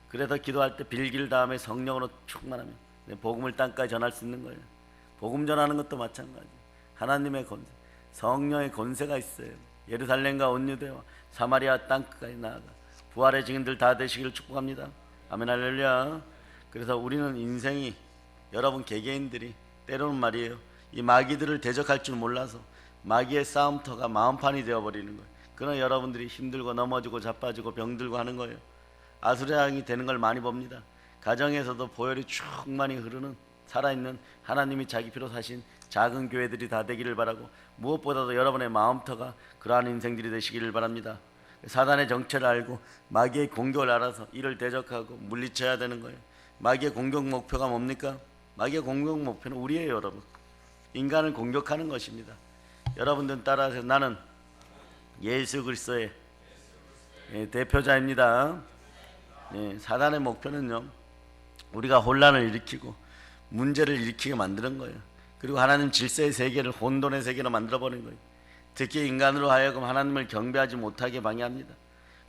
Speaker 1: 그래서 기도할 때 빌기를 다음에 성령으로 충만하면 복음을 땅까지 전할 수 있는 거예요. 복음 전하는 것도 마찬가지. 하나님의 권세, 성령의 권세가 있어요. 예루살렘과 온 유대와 사마리아 땅끝까지 나아가 부활의 증인들 다 되시기를 축복합니다. 아멘, 할렐루야. 그래서 우리는 인생이, 여러분 개개인들이 때로는 말이에요, 이 마귀들을 대적할 줄 몰라서 마귀의 싸움터가 마음판이 되어버리는 거예요. 그러나 여러분들이 힘들고 넘어지고 자빠지고 병들고 하는 거예요. 아수라장이 되는 걸 많이 봅니다. 가정에서도 보혈이 충만히 흐르는 살아있는 하나님이 자기 피로 사신 작은 교회들이 다 되기를 바라고, 무엇보다도 여러분의 마음터가 그러한 인생들이 되시기를 바랍니다. 사단의 정체를 알고 마귀의 공격을 알아서 이를 대적하고 물리쳐야 되는 거예요. 마귀의 공격 목표가 뭡니까? 마귀의 공격 목표는 우리예요, 여러분. 인간을 공격하는 것입니다. 여러분들은 따라하세요. 나는 예수 그리스도의 대표자입니다. 사단의 목표는요, 우리가 혼란을 일으키고 문제를 일으키게 만드는 거예요. 그리고 하나님 질서의 세계를 혼돈의 세계로 만들어버리는 거예요. 특히 인간으로 하여금 하나님을 경배하지 못하게 방해합니다.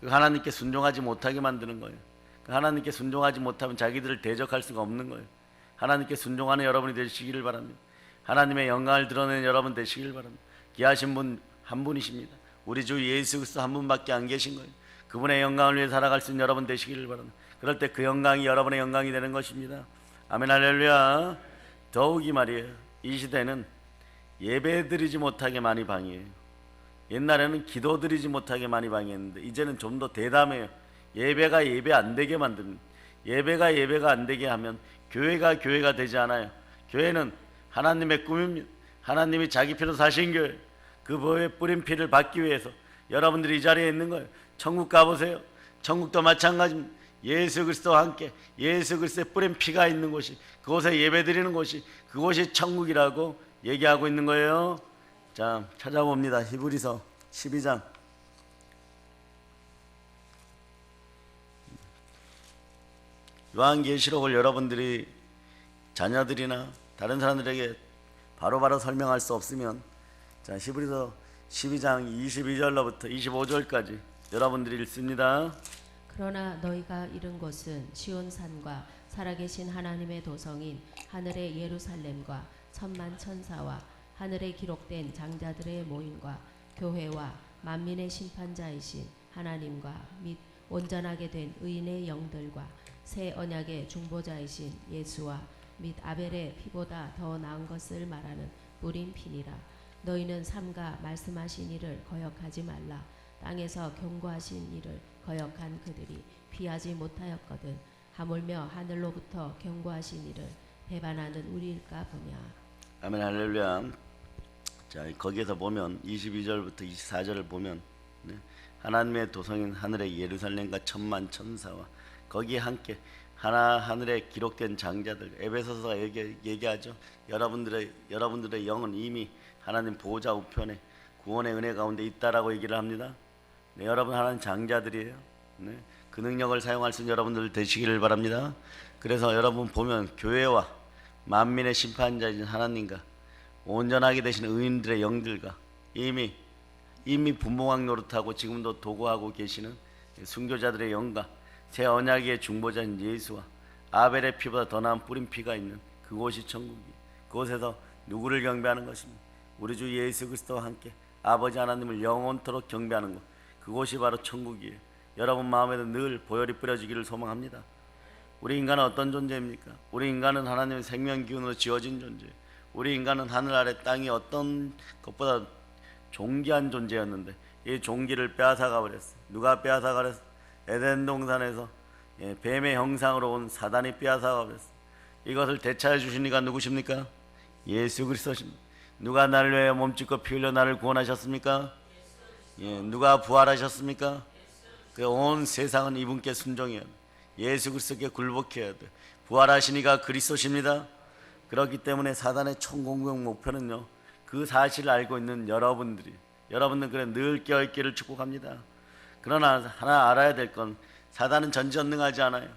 Speaker 1: 하나님께 순종하지 못하게 만드는 거예요. 하나님께 순종하지 못하면 자기들을 대적할 수가 없는 거예요. 하나님께 순종하는 여러분이 되시기를 바랍니다. 하나님의 영광을 드러내는 여러분 되시기를 바랍니다. 귀하신 분 한 분이십니다. 우리 주 예수 그리스도 한 분밖에 안 계신 거예요. 그분의 영광을 위해 살아갈 수 있는 여러분 되시기를 바랍니다. 그럴 때 그 영광이 여러분의 영광이 되는 것입니다. 아멘, 할렐루야. 더욱이 말이에요, 이 시대는 예배 드리지 못하게 많이 방해해요. 옛날에는 기도 드리지 못하게 많이 방해했는데 이제는 좀 더 대담해요. 예배가 예배 안 되게 만듭니다. 예배가 예배가 안 되게 하면 교회가 교회가 되지 않아요. 교회는 하나님의 꿈입니다. 하나님이 자기 피로 사신 교회, 그 보혈 뿌린 피를 받기 위해서 여러분들이 이 자리에 있는 거예요. 천국 가보세요. 천국도 마찬가지입니다. 예수 그리스도와 함께 예수 그리스도의 뿌린 피가 있는 곳이, 그곳에 예배 드리는 곳이, 그곳이 천국이라고 얘기하고 있는 거예요. 자, 찾아봅니다. 히브리서 12장. 요한계시록을 여러분들이 자녀들이나 다른 사람들에게 바로바로 설명할 수 없으면, 자, 히브리서 12장 22절로부터 25절까지 여러분들이 읽습니다.
Speaker 2: 그러나 너희가 이른 곳은 시온산과 살아계신 하나님의 도성인 하늘의 예루살렘과 천만 천사와 하늘에 기록된 장자들의 모임과 교회와 만민의 심판자이신 하나님과 및 온전하게 된 의인의 영들과 새 언약의 중보자이신 예수와 및 아벨의 피보다 더 나은 것을 말하는 뿌린 피니라. 너희는 삼가 말씀하신 이를 거역하지 말라. 땅에서 경고하신 이를 거역한 그들이 피하지 못하였거든. 하물며 하늘로부터 경고하신 이를 배반하는 우리일까 보냐.
Speaker 1: 아멘 할렐루야. 자, 거기에서 보면 22절부터 24절을 보면 하나님의 도성인 하늘의 예루살렘과 천만 천사와 거기에 함께 하늘에 기록된 장자들, 에베소서가 얘기하죠. 여러분들의 영은 이미 하나님 보호자 우편에 구원의 은혜 가운데 있다라고 얘기를 합니다. 네, 여러분 하나님 장자들이에요. 네, 그 능력을 사용할 수 있는 여러분들 되시기를 바랍니다. 그래서 여러분 보면 교회와 만민의 심판자이신 하나님과 온전하게 되신 의인들의 영들과 이미 분봉왕 노릇하고 지금도 도구하고 계시는 순교자들의 영과 새 언약의 중보자인 예수와 아벨의 피보다 더 나은 뿌린 피가 있는 그곳이 천국이, 그곳에서 누구를 경배하는 것입니다. 우리 주 예수 그리스도와 함께 아버지 하나님을 영원토록 경배하는 것, 그곳이 바로 천국이에요. 여러분 마음에도 늘 보혈이 뿌려지기를 소망합니다. 우리 인간은 어떤 존재입니까? 우리 인간은 하나님의 생명 기운으로 지어진 존재예요. 우리 인간은 하늘 아래 땅이 어떤 것보다 존귀한 존재였는데 이 존귀를 빼앗아가 버렸어요. 누가 빼앗아가 버렸어요? 에덴 동산에서 뱀의 형상으로 온 사단이 빼앗아가 버렸어요. 이것을 되찾아 주신 이가 누구십니까? 예수 그리스도십니다. 누가 나를 위하여 몸짓고 피 흘려 나를 구원하셨습니까? 누가 부활하셨습니까? 그 온 세상은 이분께 순종해야 돼. 예수 그리스도께 굴복해야 돼. 부활하신 이가 그리스도십니다. 그렇기 때문에 사단의 총공격 목표는요, 그 사실을 알고 있는 여러분들 그래 늘 깨어있기를 축복합니다. 그러나 하나 알아야 될 건 사단은 전지전능하지 않아요.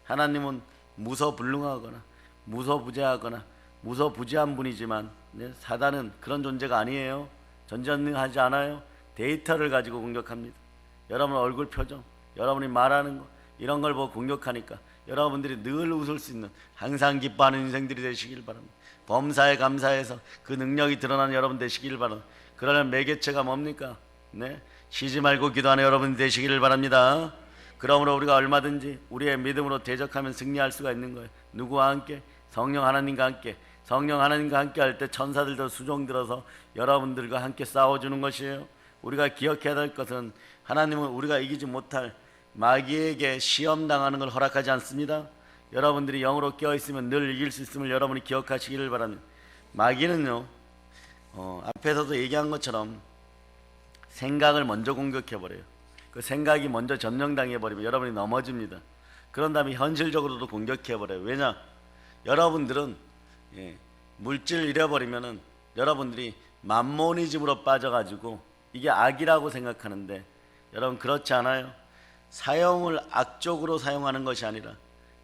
Speaker 1: 하나님은 무소불능하거나 무소부재하거나 무소부재한 분이지만 사단은 그런 존재가 아니에요. 전지전능하지 않아요. 데이터를 가지고 공격합니다. 여러분 얼굴 표정, 여러분이 말하는 거 이런 걸 보고 공격하니까 여러분들이 늘 웃을 수 있는 항상 기뻐하는 인생들이 되시길 바랍니다. 범사에 감사해서 그 능력이 드러나는 여러분 되시길 바랍니다. 그러나 매개체가 뭡니까? 쉬지 말고 기도하는 여러분 되시기를 바랍니다. 그러므로 우리가 얼마든지 우리의 믿음으로 대적하면 승리할 수가 있는 거예요. 누구와 함께? 성령 하나님과 함께. 성령 하나님과 함께 할 때 천사들도 수종 들어서 여러분들과 함께 싸워주는 것이에요. 우리가 기억해야 될 것은 하나님은 우리가 이기지 못할 마귀에게 시험당하는 걸 허락하지 않습니다. 여러분들이 영으로 깨어있으면 늘 이길 수 있음을 여러분이 기억하시기를 바랍니다. 마귀는요, 앞에서도 얘기한 것처럼 생각을 먼저 공격해버려요. 그 생각이 먼저 점령당해버리면 여러분이 넘어집니다. 그런 다음에 현실적으로도 공격해버려요. 왜냐? 여러분들은 물질을 잃어버리면은 여러분들이 맘모니즘으로 빠져가지고 이게 악이라고 생각하는데 여러분 그렇지 않아요. 사용을 악적으로 사용하는 것이 아니라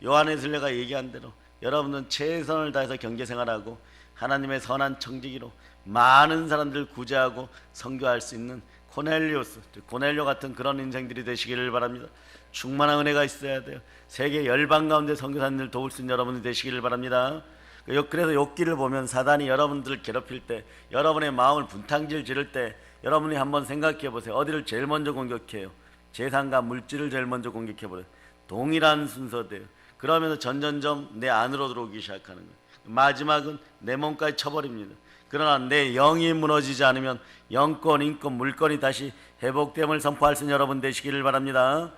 Speaker 1: 요한에슬레가 얘기한 대로 여러분은 최선을 다해서 경제생활하고 하나님의 선한 청지기로 많은 사람들을 구제하고 선교할 수 있는 고넬료 같은 그런 인생들이 되시기를 바랍니다. 충만한 은혜가 있어야 돼요. 세계 열방 가운데 선교사님들 도울 수 있는 여러분이 되시기를 바랍니다. 그래서 욥기를 보면 사단이 여러분들을 괴롭힐 때, 여러분의 마음을 분탕질 지를 때 여러분이 한번 생각해 보세요. 어디를 제일 먼저 공격해요? 재산과 물질을 제일 먼저 공격해 버려요. 동일한 순서대요. 그러면서 점점점 내 안으로 들어오기 시작하는 거예요. 마지막은 내 몸까지 쳐버립니다. 그러나 내 영이 무너지지 않으면 영권, 인권, 물권이 다시 회복됨을 선포할 수 있는 여러분 되시기를 바랍니다.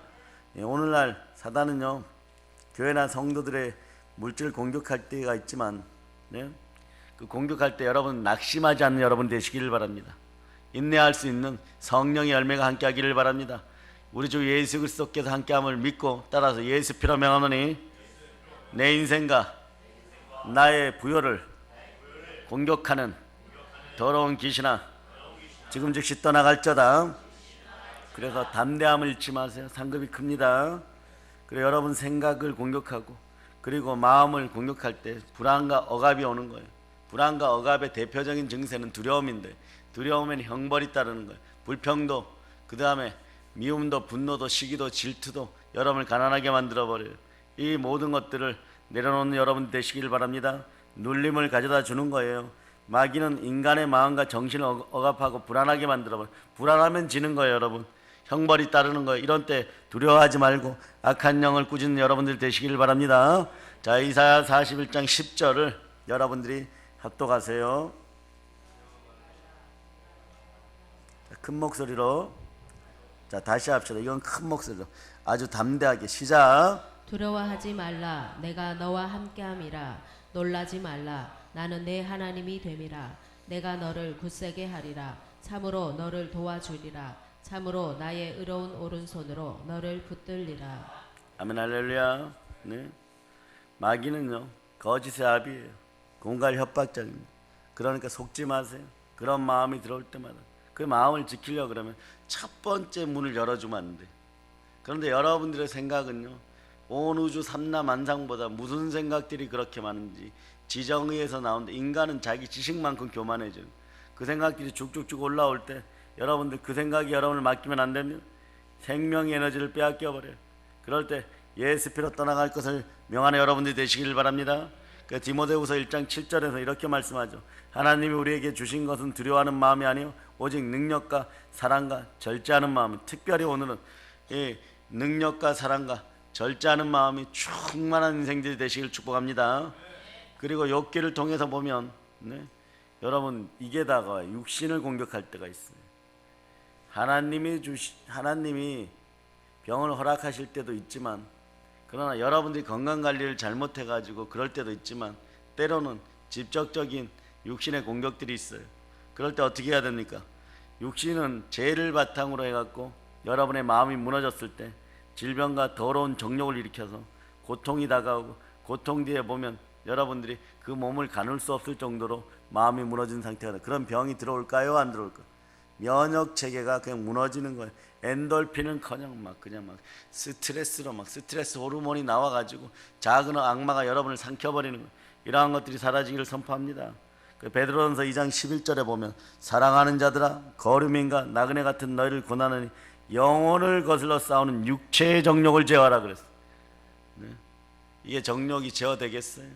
Speaker 1: 오늘날 사단은요, 교회나 성도들의 물질을 공격할 때가 있지만 그 공격할 때 여러분 낙심하지 않는 여러분 되시기를 바랍니다. 인내할 수 있는 성령의 열매가 함께하기를 바랍니다. 우리 주 예수 그리스도께서 함께함을 믿고 따라서 예수 피로 명하노니 내 인생과 나의 부요를 공격하는 더러운 귀신아 지금 즉시 떠나갈저다. 그래서 담대함을 잃지 마세요. 상급이 큽니다. 그리고 여러분 생각을 공격하고 그리고 마음을 공격할 때 불안과 억압이 오는 거예요. 불안과 억압의 대표적인 증세는 두려움인데 두려움에는 형벌이 따르는 거예요. 불평도, 그 다음에 미움도, 분노도, 시기도, 질투도 여러분을 가난하게 만들어버려요. 이 모든 것들을 내려놓는 여러분 되시길 바랍니다. 눌림을 가져다 주는 거예요. 마귀는 인간의 마음과 정신을 억압하고 불안하게 만들어버려요. 불안하면 지는 거예요. 여러분 형벌이 따르는 거예요. 이런 때 두려워하지 말고 악한 영을 꾸짖는 여러분들 되시길 바랍니다. 자, 이사야 41장 10절을 여러분들이 합독하세요. 큰 목소리로. 자, 다시 합시다. 이건 큰 목소리로 아주 담대하게 시작.
Speaker 2: 두려워하지 말라. 내가 너와 함께함이라. 놀라지 말라. 나는 내 하나님이 됨이라. 내가 너를 굳세게 하리라. 참으로 너를 도와주리라. 참으로 나의 의로운 오른손으로 너를 붙들리라.
Speaker 1: 아멘 할렐루야. 네. 마귀는요 거짓의 아비예요. 공갈 협박장입니다. 그러니까 속지 마세요. 그런 마음이 들어올 때마다 그 마음을 지키려고 그러면 첫 번째 문을 열어주면 안 돼. 그런데 여러분들의 생각은요 온 우주 삼라만상보다 무슨 생각들이 그렇게 많은지 지정의에서 나오는데, 인간은 자기 지식만큼 교만해져요. 그 생각들이 쭉쭉쭉 올라올 때 여러분들 그 생각이 여러분을 맡기면 안 됩니다. 생명의 에너지를 빼앗겨 버려요. 그럴 때 예수피로 떠나갈 것을 명하는 여러분들이 되시길 바랍니다. 그 디모데후서 1장 7절에서 이렇게 말씀하죠. 하나님이 우리에게 주신 것은 두려워하는 마음이 아니요 오직 능력과 사랑과 절제하는 마음. 특별히 오늘은 이 능력과 사랑과 절제하는 마음이 충만한 인생들이 되시길 축복합니다. 그리고 욥기를 통해서 보면 여러분 이게 다가와요. 육신을 공격할 때가 있어요. 하나님이 병을 허락하실 때도 있지만, 그러나 여러분들이 건강관리를 잘못해가지고 그럴 때도 있지만, 때로는 직접적인 육신의 공격들이 있어요. 그럴 때 어떻게 해야 됩니까? 육신은 죄를 바탕으로 해갖고 여러분의 마음이 무너졌을 때 질병과 더러운 정욕을 일으켜서 고통이 다가오고, 고통 뒤에 보면 여러분들이 그 몸을 가눌 수 없을 정도로 마음이 무너진 상태가 돼. 그런 병이 들어올까요? 안 들어올까요? 면역 체계가 그냥 무너지는 거예요. 엔돌핀은커녕 그냥 스트레스로 스트레스 호르몬이 나와가지고 작은 악마가 여러분을 삼켜버리는 거예요. 이러한 것들이 사라지기를 선포합니다. 베드로전서 2장 11절에 보면 사랑하는 자들아 거름인가 나그네 같은 너희를 고난하니 영혼을 거슬러 싸우는 육체의 정욕을 제어하라 그랬어요. 이게 정욕이 제어되겠어요?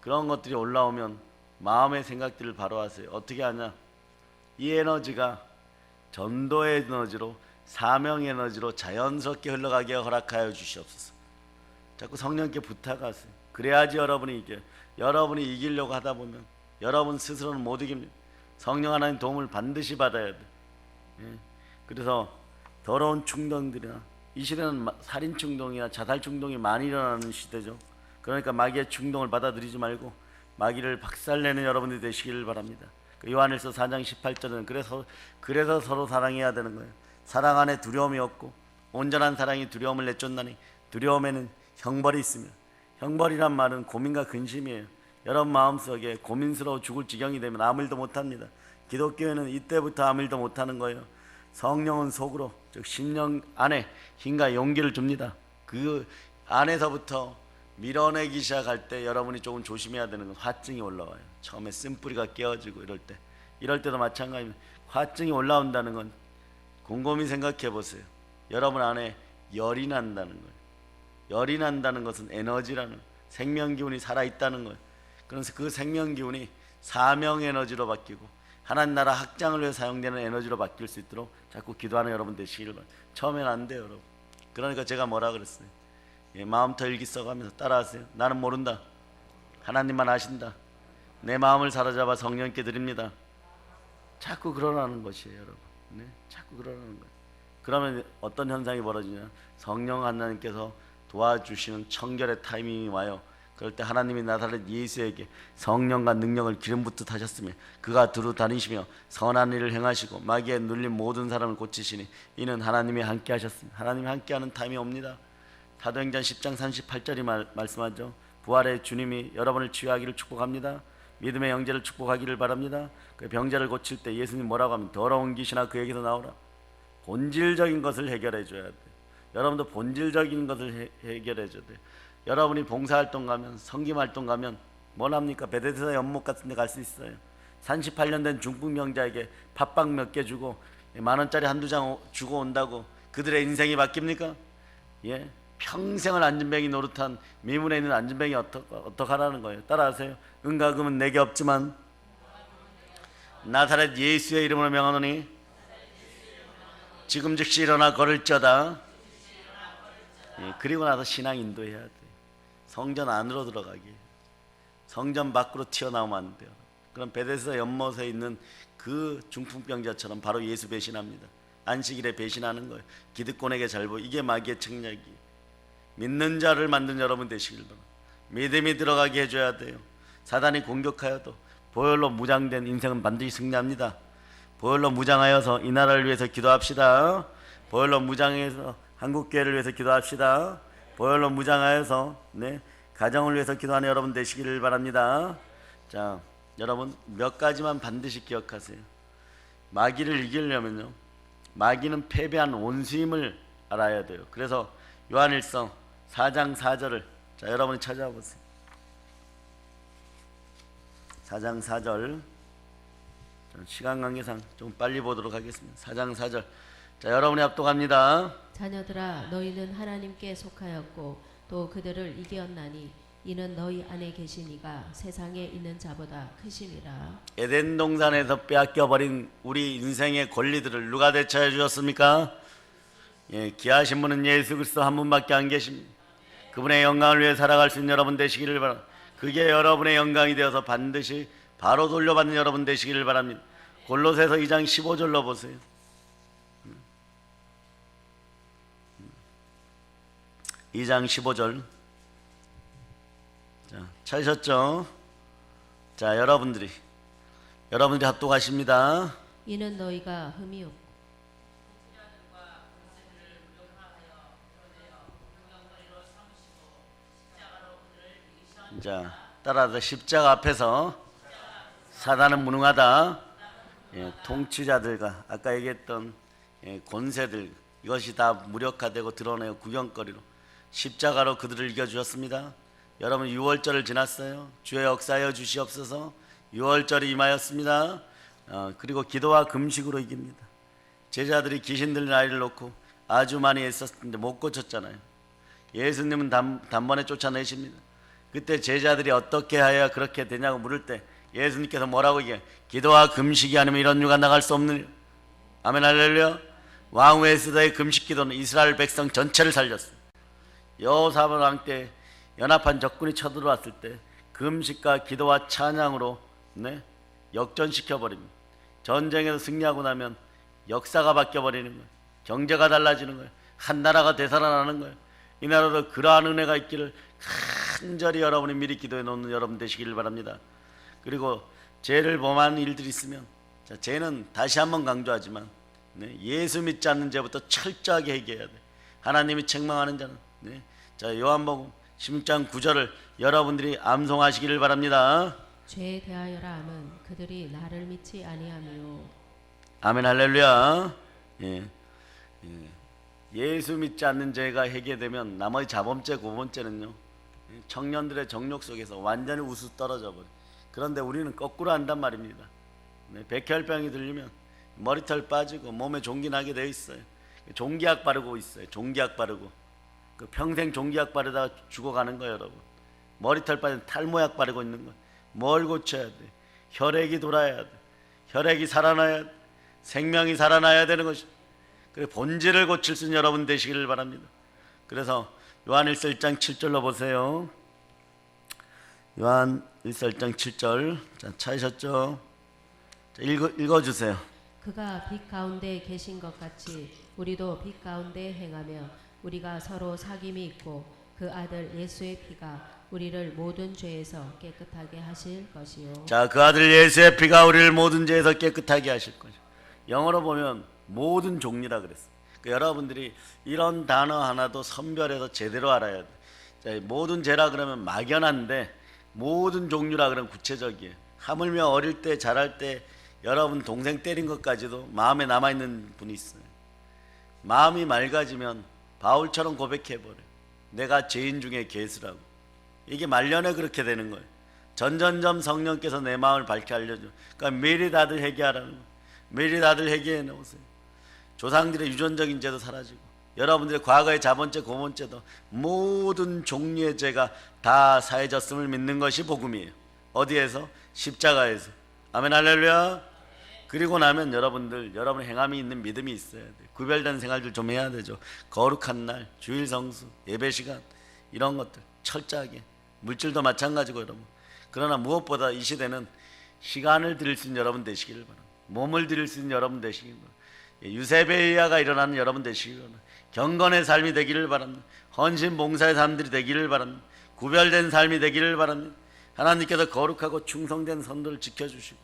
Speaker 1: 그런 것들이 올라오면 마음의 생각들을 바로 하세요. 어떻게 하냐? 이 에너지가 전도의 에너지로, 사명 에너지로 자연스럽게 흘러가게 허락하여 주시옵소서. 자꾸 성령께 부탁하세요. 그래야지 여러분이 이겨요. 여러분이 이기려고 하다 보면 여러분 스스로는 못 이깁니다. 성령 하나님 도움을 반드시 받아야 돼. 그래서 더러운 충동들이나, 이 시대는 살인 충동이나 자살 충동이 많이 일어나는 시대죠. 그러니까 마귀의 충동을 받아들이지 말고 마귀를 박살내는 여러분들이 되시기를 바랍니다. 요한일서 4장 18절은 그래서 서로 사랑해야 되는 거예요. 사랑 안에 두려움이 없고 온전한 사랑이 두려움을 내쫓나니 두려움에는 형벌이 있으며, 형벌이란 말은 고민과 근심이에요. 여러분 마음속에 고민스러워 죽을 지경이 되면 아무 일도 못합니다. 기독교회는 이때부터 아무 일도 못하는 거예요. 성령은 속으로, 즉 심령 안에 힘과 용기를 줍니다. 그 안에서부터 밀어내기 시작할 때 여러분이 조금 조심해야 되는 건 화증이 올라와요. 처음에 쓴뿌리가 깨어지고 이럴 때도 마찬가지입니다. 화증이 올라온다는 건 곰곰이 생각해 보세요. 여러분 안에 열이 난다는 거예요. 열이 난다는 것은 에너지라는, 생명기운이 살아있다는 거예요. 그래서 그 생명기운이 사명 에너지로 바뀌고 하나님 나라 확장을 위해 사용되는 에너지로 바뀔 수 있도록 자꾸 기도하는 여러분 되시기를 바랍니다. 처음엔 안 돼요, 여러분. 그러니까 제가 뭐라 그랬어요? 마음부터 일기 써가면서 따라하세요. 나는 모른다. 하나님만 아신다. 내 마음을 사로잡아 성령께 드립니다. 자꾸 그러라는 것이에요, 여러분. 자꾸 그러라는 거예요. 그러면 어떤 현상이 벌어지냐? 성령 하나님께서 도와주시는 청결의 타이밍이 와요. 그럴 때 하나님이 나사렛 예수에게 성령과 능력을 기름 붓듯 하셨으며 그가 두루 다니시며 선한 일을 행하시고 마귀에 눌린 모든 사람을 고치시니 이는 하나님이 함께 하셨습니다. 하나님이 함께하는 타임이 옵니다. 사도행전 10장 38절이 말씀하죠. 부활의 주님이 여러분을 치유하기를 축복합니다. 믿음의 영제를 축복하기를 바랍니다. 그 병자를 고칠 때 예수님 뭐라고 하면 더러운 귀신아 그에게서 나오라. 본질적인 것을 해결해 줘야 돼요. 여러분도 본질적인 것을 해결해 줘야 돼요. 여러분이 봉사활동 가면, 성김활동 가면 뭘 합니까? 베데스다 연못 같은 데 갈 수 있어요. 38년 된 중풍병자에게 팥빵 몇 개 주고 만원짜리 한두 장 주고 온다고 그들의 인생이 바뀝니까? 평생을 안진뱅이 노릇한 미문에 있는 안진뱅이 어떡하라는 거예요? 따라하세요. 은과 금은 내게 없지만 나사렛 예수의 이름으로 명하노니 지금 즉시 일어나 걸을지어다. 그리고 나서 신앙 인도해야 돼요. 성전 안으로 들어가게. 성전 밖으로 튀어나오면 안 돼요. 그럼 베데스다 연못에 있는 그 중풍병자처럼 바로 예수 배신합니다. 안식일에 배신하는 거예요. 기득권에게 잘 보이. 이게 마귀의 책략이에요. 믿는 자를 만든 여러분 되시길 바랍니다. 믿음이 들어가게 해줘야 돼요. 사단이 공격하여도 보혈로 무장된 인생은 반드시 승리합니다. 보혈로 무장하여서 이 나라를 위해서 기도합시다. 보혈로 무장해서 한국교회를 위해서 기도합시다. 보혈로 무장하여서 가정을 위해서 기도하는 여러분 되시기를 바랍니다. 자, 여러분 몇 가지만 반드시 기억하세요. 마귀를 이기려면요, 마귀는 패배한 원수임을 알아야 돼요. 그래서 요한일서 4장 4절을 자 여러분이 찾아보세요. 4장 4절. 시간 관계상 좀 빨리 보도록 하겠습니다. 4장 4절. 자 여러분이 합독합니다.
Speaker 2: 자녀들아 너희는 하나님께 속하였고 또 그들을 이겼나니 이는 너희 안에 계신 이가 세상에 있는 자보다 크심이라.
Speaker 1: 에덴 동산에서 빼앗겨버린 우리 인생의 권리들을 누가 되찾아 주셨습니까? 귀하신 분은 예수 그리스도 한 분밖에 안 계십니다. 그분의 영광을 위해 살아갈 수 있는 여러분 되시기를 바랍니다. 그게 여러분의 영광이 되어서 반드시 바로 돌려받는 여러분 되시기를 바랍니다. 골로새서 2장 15절로 보세요. 2장 15절. 자, 찾으셨죠? 자, 여러분들이 합독하십니다.
Speaker 2: 이는 너희가 흠이 없고
Speaker 1: 자, 따라서 십자가 앞에서 사단은 무능하다. 통치자들과 아까 얘기했던 권세들, 이것이 다 무력화되고 드러내고 구경거리로 십자가로 그들을 이겨주셨습니다. 여러분 6월절을 지났어요. 주의 역사하여 주시옵소서. 6월절이 임하였습니다. 그리고 기도와 금식으로 이깁니다. 제자들이 귀신 들린 아이를 놓고 아주 많이 애썼는데 못 고쳤잖아요. 예수님은 단번에 쫓아내십니다. 그때 제자들이 어떻게 해야 그렇게 되냐고 물을 때 예수님께서 뭐라고 얘기해요? 기도와 금식이 아니면 이런 유가 나갈 수 없느니. 아멘 할렐루야. 왕후 에스더의 금식 기도는 이스라엘 백성 전체를 살렸어요. 여호사밧 왕 때 연합한 적군이 쳐들어왔을 때 금식과 기도와 찬양으로 역전시켜버립니다. 전쟁에서 승리하고 나면 역사가 바뀌어버리는 거예요. 경제가 달라지는 거예요. 한 나라가 되살아나는 거예요. 이 나라도 그러한 은혜가 있기를 간절히 여러분이 미리 기도해 놓는 여러분 되시기를 바랍니다. 그리고 죄를 범한 일들이 있으면, 자, 죄는 다시 한번 강조하지만 예수 믿지 않는 죄부터 철저하게 해결해야 돼. 하나님이 책망하는 자는 자 요한복음 16장 9절을 여러분들이 암송하시기를 바랍니다.
Speaker 2: 죄에 대하여라 함은 그들이 나를 믿지 아니하며.
Speaker 1: 아멘 할렐루야. 예수 믿지 않는 죄가 해결되면 나머지 자범죄 고범죄는요 청년들의 정욕 속에서 완전히 우수 떨어져 버려. 그런데 우리는 거꾸로 한단 말입니다. 백혈병이 들리면 머리털 빠지고 몸에 종기 나게 돼 있어요. 종기약 바르고 있어요. 종기약 바르고 그 평생 종기약 바르다가 죽어가는 거예요, 여러분. 머리털 빠진 탈모약 바르고 있는 거예요. 뭘 고쳐야 돼? 혈액이 돌아야 돼. 혈액이 살아나야 돼. 생명이 살아나야 되는 것이. 그래서 본질을 고칠 수 있는 여러분 되시기를 바랍니다. 그래서 요한일서 1장 7절로 보세요. 요한일서 1장 7절. 자, 찾으셨죠? 자, 읽어주세요.
Speaker 2: 그가 빛 가운데 계신 것 같이 우리도 빛 가운데 행하며 우리가 서로 사귐이 있고 그 아들 예수의 피가 우리를 모든 죄에서 깨끗하게 하실 것이요.
Speaker 1: 자, 그 아들 예수의 피가 우리를 모든 죄에서 깨끗하게 하실 것이요. 영어로 보면 모든 종류라 그랬어요. 그러니까 여러분들이 이런 단어 하나도 선별해서 제대로 알아야 돼. 자, 모든 죄라 그러면 막연한데 모든 종류라 그러면 구체적이에요. 하물며 어릴 때 자랄 때 여러분 동생 때린 것까지도 마음에 남아있는 분이 있어요. 마음이 맑아지면 바울처럼 고백해버려. 내가 죄인 중에 괴수라고. 이게 말년에 그렇게 되는 거예요. 전전점 성령께서 내 마음을 밝게 알려줘. 그러니까 미리 다들 회개하라는 거예요. 미리 다들 회개해 놓으세요. 조상들의 유전적인 죄도 사라지고 여러분들의 과거의 자본죄 고본죄도 모든 종류의 죄가 다 사해졌음을 믿는 것이 복음이에요. 어디에서? 십자가에서. 아멘 할렐루야. 그리고 나면 여러분 행함이 있는 믿음이 있어야 돼. 구별된 생활들 좀 해야 되죠. 거룩한 날, 주일 성수, 예배 시간 이런 것들 철저하게. 물질도 마찬가지고 여러분. 그러나 무엇보다 이 시대는 시간을 드릴 수 있는 여러분 되시기를 바랍니다. 몸을 드릴 수 있는 여러분 되시기를 바랍니다. 유세베이아가 일어나는 여러분 되시기를 바랍니다. 경건의 삶이 되기를 바랍니다. 헌신 봉사의 삶들이 되기를 바랍니다. 구별된 삶이 되기를 바랍니다. 하나님께서 거룩하고 충성된 선도를 지켜주시고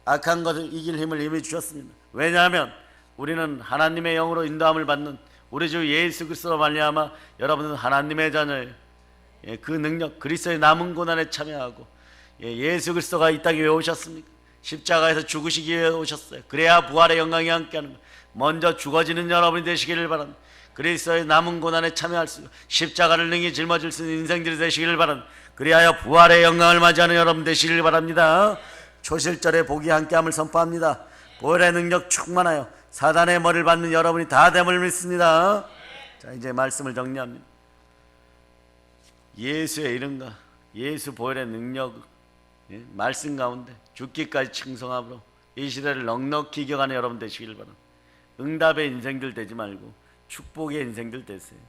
Speaker 1: 악한 것을 이길 힘을 이미 주셨습니다. 왜냐하면 우리는 하나님의 영으로 인도함을 받는 우리 주 예수 그리스도로 말미암아 여러분은 하나님의 자녀예요. 그 능력, 그리스도의 남은 고난에 참여하고 예수 그리스도가 이 땅에 왜 오셨습니까? 십자가에서 죽으시기 위해 오셨어요. 그래야 부활의 영광이 함께하는 거예요. 먼저 죽어지는 여러분이 되시기를 바랍니다. 그리스도의 남은 고난에 참여할 수, 십자가를 능히 짊어질 수 있는 인생들이 되시기를 바랍니다. 그리하여 부활의 영광을 맞이하는 여러분 되시기를 바랍니다. 초실절에 복이 함께함을 선포합니다. 부활의 능력 충만하여 사단의 머리를 받는 여러분이 다 됨을 믿습니다. 자, 이제 말씀을 정리합니다. 예수의 이름과 예수 보혈의 능력, 말씀 가운데 죽기까지 충성함으로 이 시대를 넉넉히 이겨가는 여러분 되시기를 바랍니다. 응답의 인생들 되지 말고 축복의 인생들 되세요.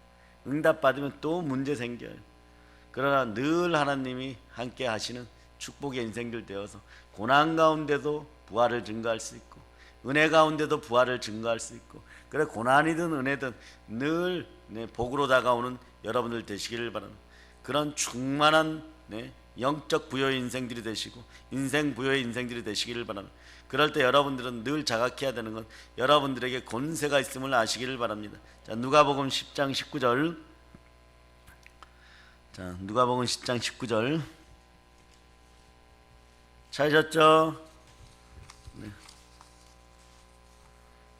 Speaker 1: 응답 받으면 또 문제 생겨요. 그러나 늘 하나님이 함께 하시는 축복의 인생들 되어서 고난 가운데도 부활을 증거할 수 있고 은혜 가운데도 부활을 증거할 수 있고, 그래 고난이든 은혜든 늘 복으로 다가오는 여러분들 되시기를 바랍니다. 그런 충만한 영적 부여의 인생들이 되시고 인생 부여의 인생들이 되시기를 바랍니다. 그럴 때 여러분들은 늘 자각해야 되는 건 여러분들에게 권세가 있음을 아시기를 바랍니다. 자, 누가복음 10장 19절. 자, 누가복음 10장 19절. 찾으셨죠? 네.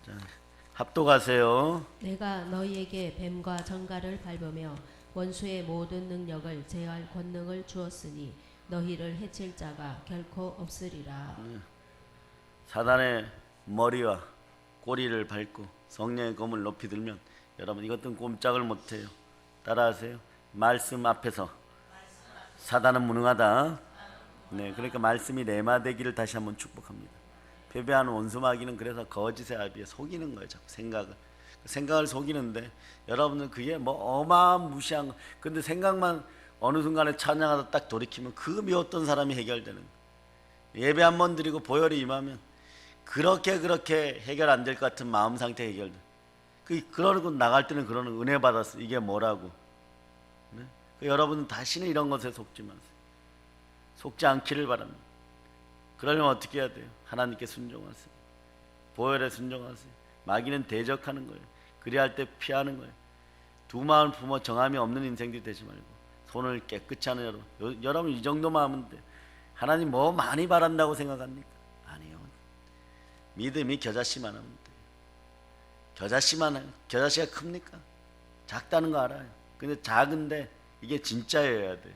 Speaker 1: 자, 합독하세요.
Speaker 2: 내가 너희에게 뱀과 정갈을 밟으며 원수의 모든 능력을 제할 권능을 주었으니 너희를 해칠 자가 결코 없으리라.
Speaker 1: 사단의 머리와 꼬리를 밟고 성령의 검을 높이 들면 여러분 이것들은 꼼짝을 못해요. 따라하세요. 말씀 앞에서 사단은 무능하다. 네, 그러니까 말씀이 레마되기를 다시 한번 축복합니다. 패배하는 원수마귀는 그래서 거짓의 아비에 속이는 거예요. 자꾸 생각을 속이는데 여러분은 그게 뭐 어마무시한 거. 근데 생각만 어느 순간에 찬양하다 딱 돌이키면 그 미웠던 사람이 해결되는 거예요. 예배 한 번 드리고 보혈이 임하면 그렇게 해결 안 될 것 같은 마음 상태 해결돼. 그러고 나갈 때는 그러는 은혜 받았어. 이게 뭐라고. 네? 여러분은 다시는 이런 것에 속지 마세요. 속지 않기를 바랍니다. 그러려면 어떻게 해야 돼요? 하나님께 순종하세요. 보혈에 순종하세요. 마귀는 대적하는 거예요. 그리할 때 피하는 거예요. 두 마음 품어 정함이 없는 인생들이 되지 말고 손을 깨끗이 하는 여러분. 여러분 이 정도만 하면 돼. 하나님 뭐 많이 바란다고 생각합니까? 아니요. 믿음이 겨자씨만 하면 돼요. 겨자씨가 큽니까? 작다는 거 알아요. 근데 작은데 이게 진짜여야 돼요.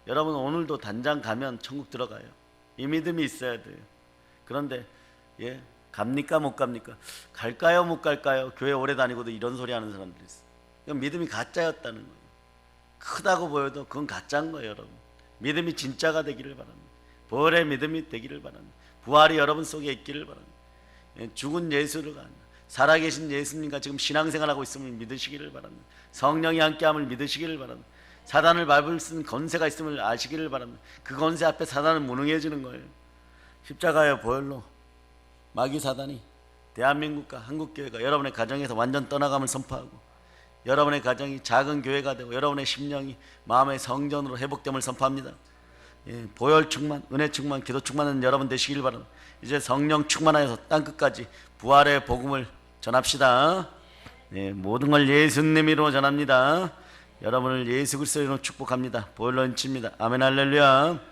Speaker 1: 여러분 오늘도 단장 가면 천국 들어가요. 이 믿음이 있어야 돼요. 그런데 갑니까 못 갑니까? 갈까요 못 갈까요? 교회 오래 다니고도 이런 소리 하는 사람들이 있어요. 이건 믿음이 가짜였다는 거예요. 크다고 보여도 그건 가짜인 거예요. 여러분 믿음이 진짜가 되기를 바랍니다. 부활의 믿음이 되기를 바랍니다. 부활이 여러분 속에 있기를 바랍니다. 죽은 예수를 살아계신 예수님과 지금 신앙생활하고 있음을 믿으시기를 바랍니다. 성령이 함께함을 믿으시기를 바랍니다. 사단을 밟을 수 있는 권세가 있음을 아시기를 바랍니다. 그 권세 앞에 사단은 무능해지는 거예요. 십자가의 보혈로 마귀 사단이 대한민국과 한국교회가 여러분의 가정에서 완전 떠나감을 선포하고 여러분의 가정이 작은 교회가 되고 여러분의 심령이 마음의 성전으로 회복됨을 선포합니다. 보혈 충만, 은혜 충만, 기도 충만한 여러분 되시길 바랍니다. 이제 성령 충만하여서 땅끝까지 부활의 복음을 전합시다. 모든 걸 예수님 이름으로 전합니다. 여러분을 예수 그리스도로 축복합니다. 보혈로 인칩니다. 아멘 할렐루야.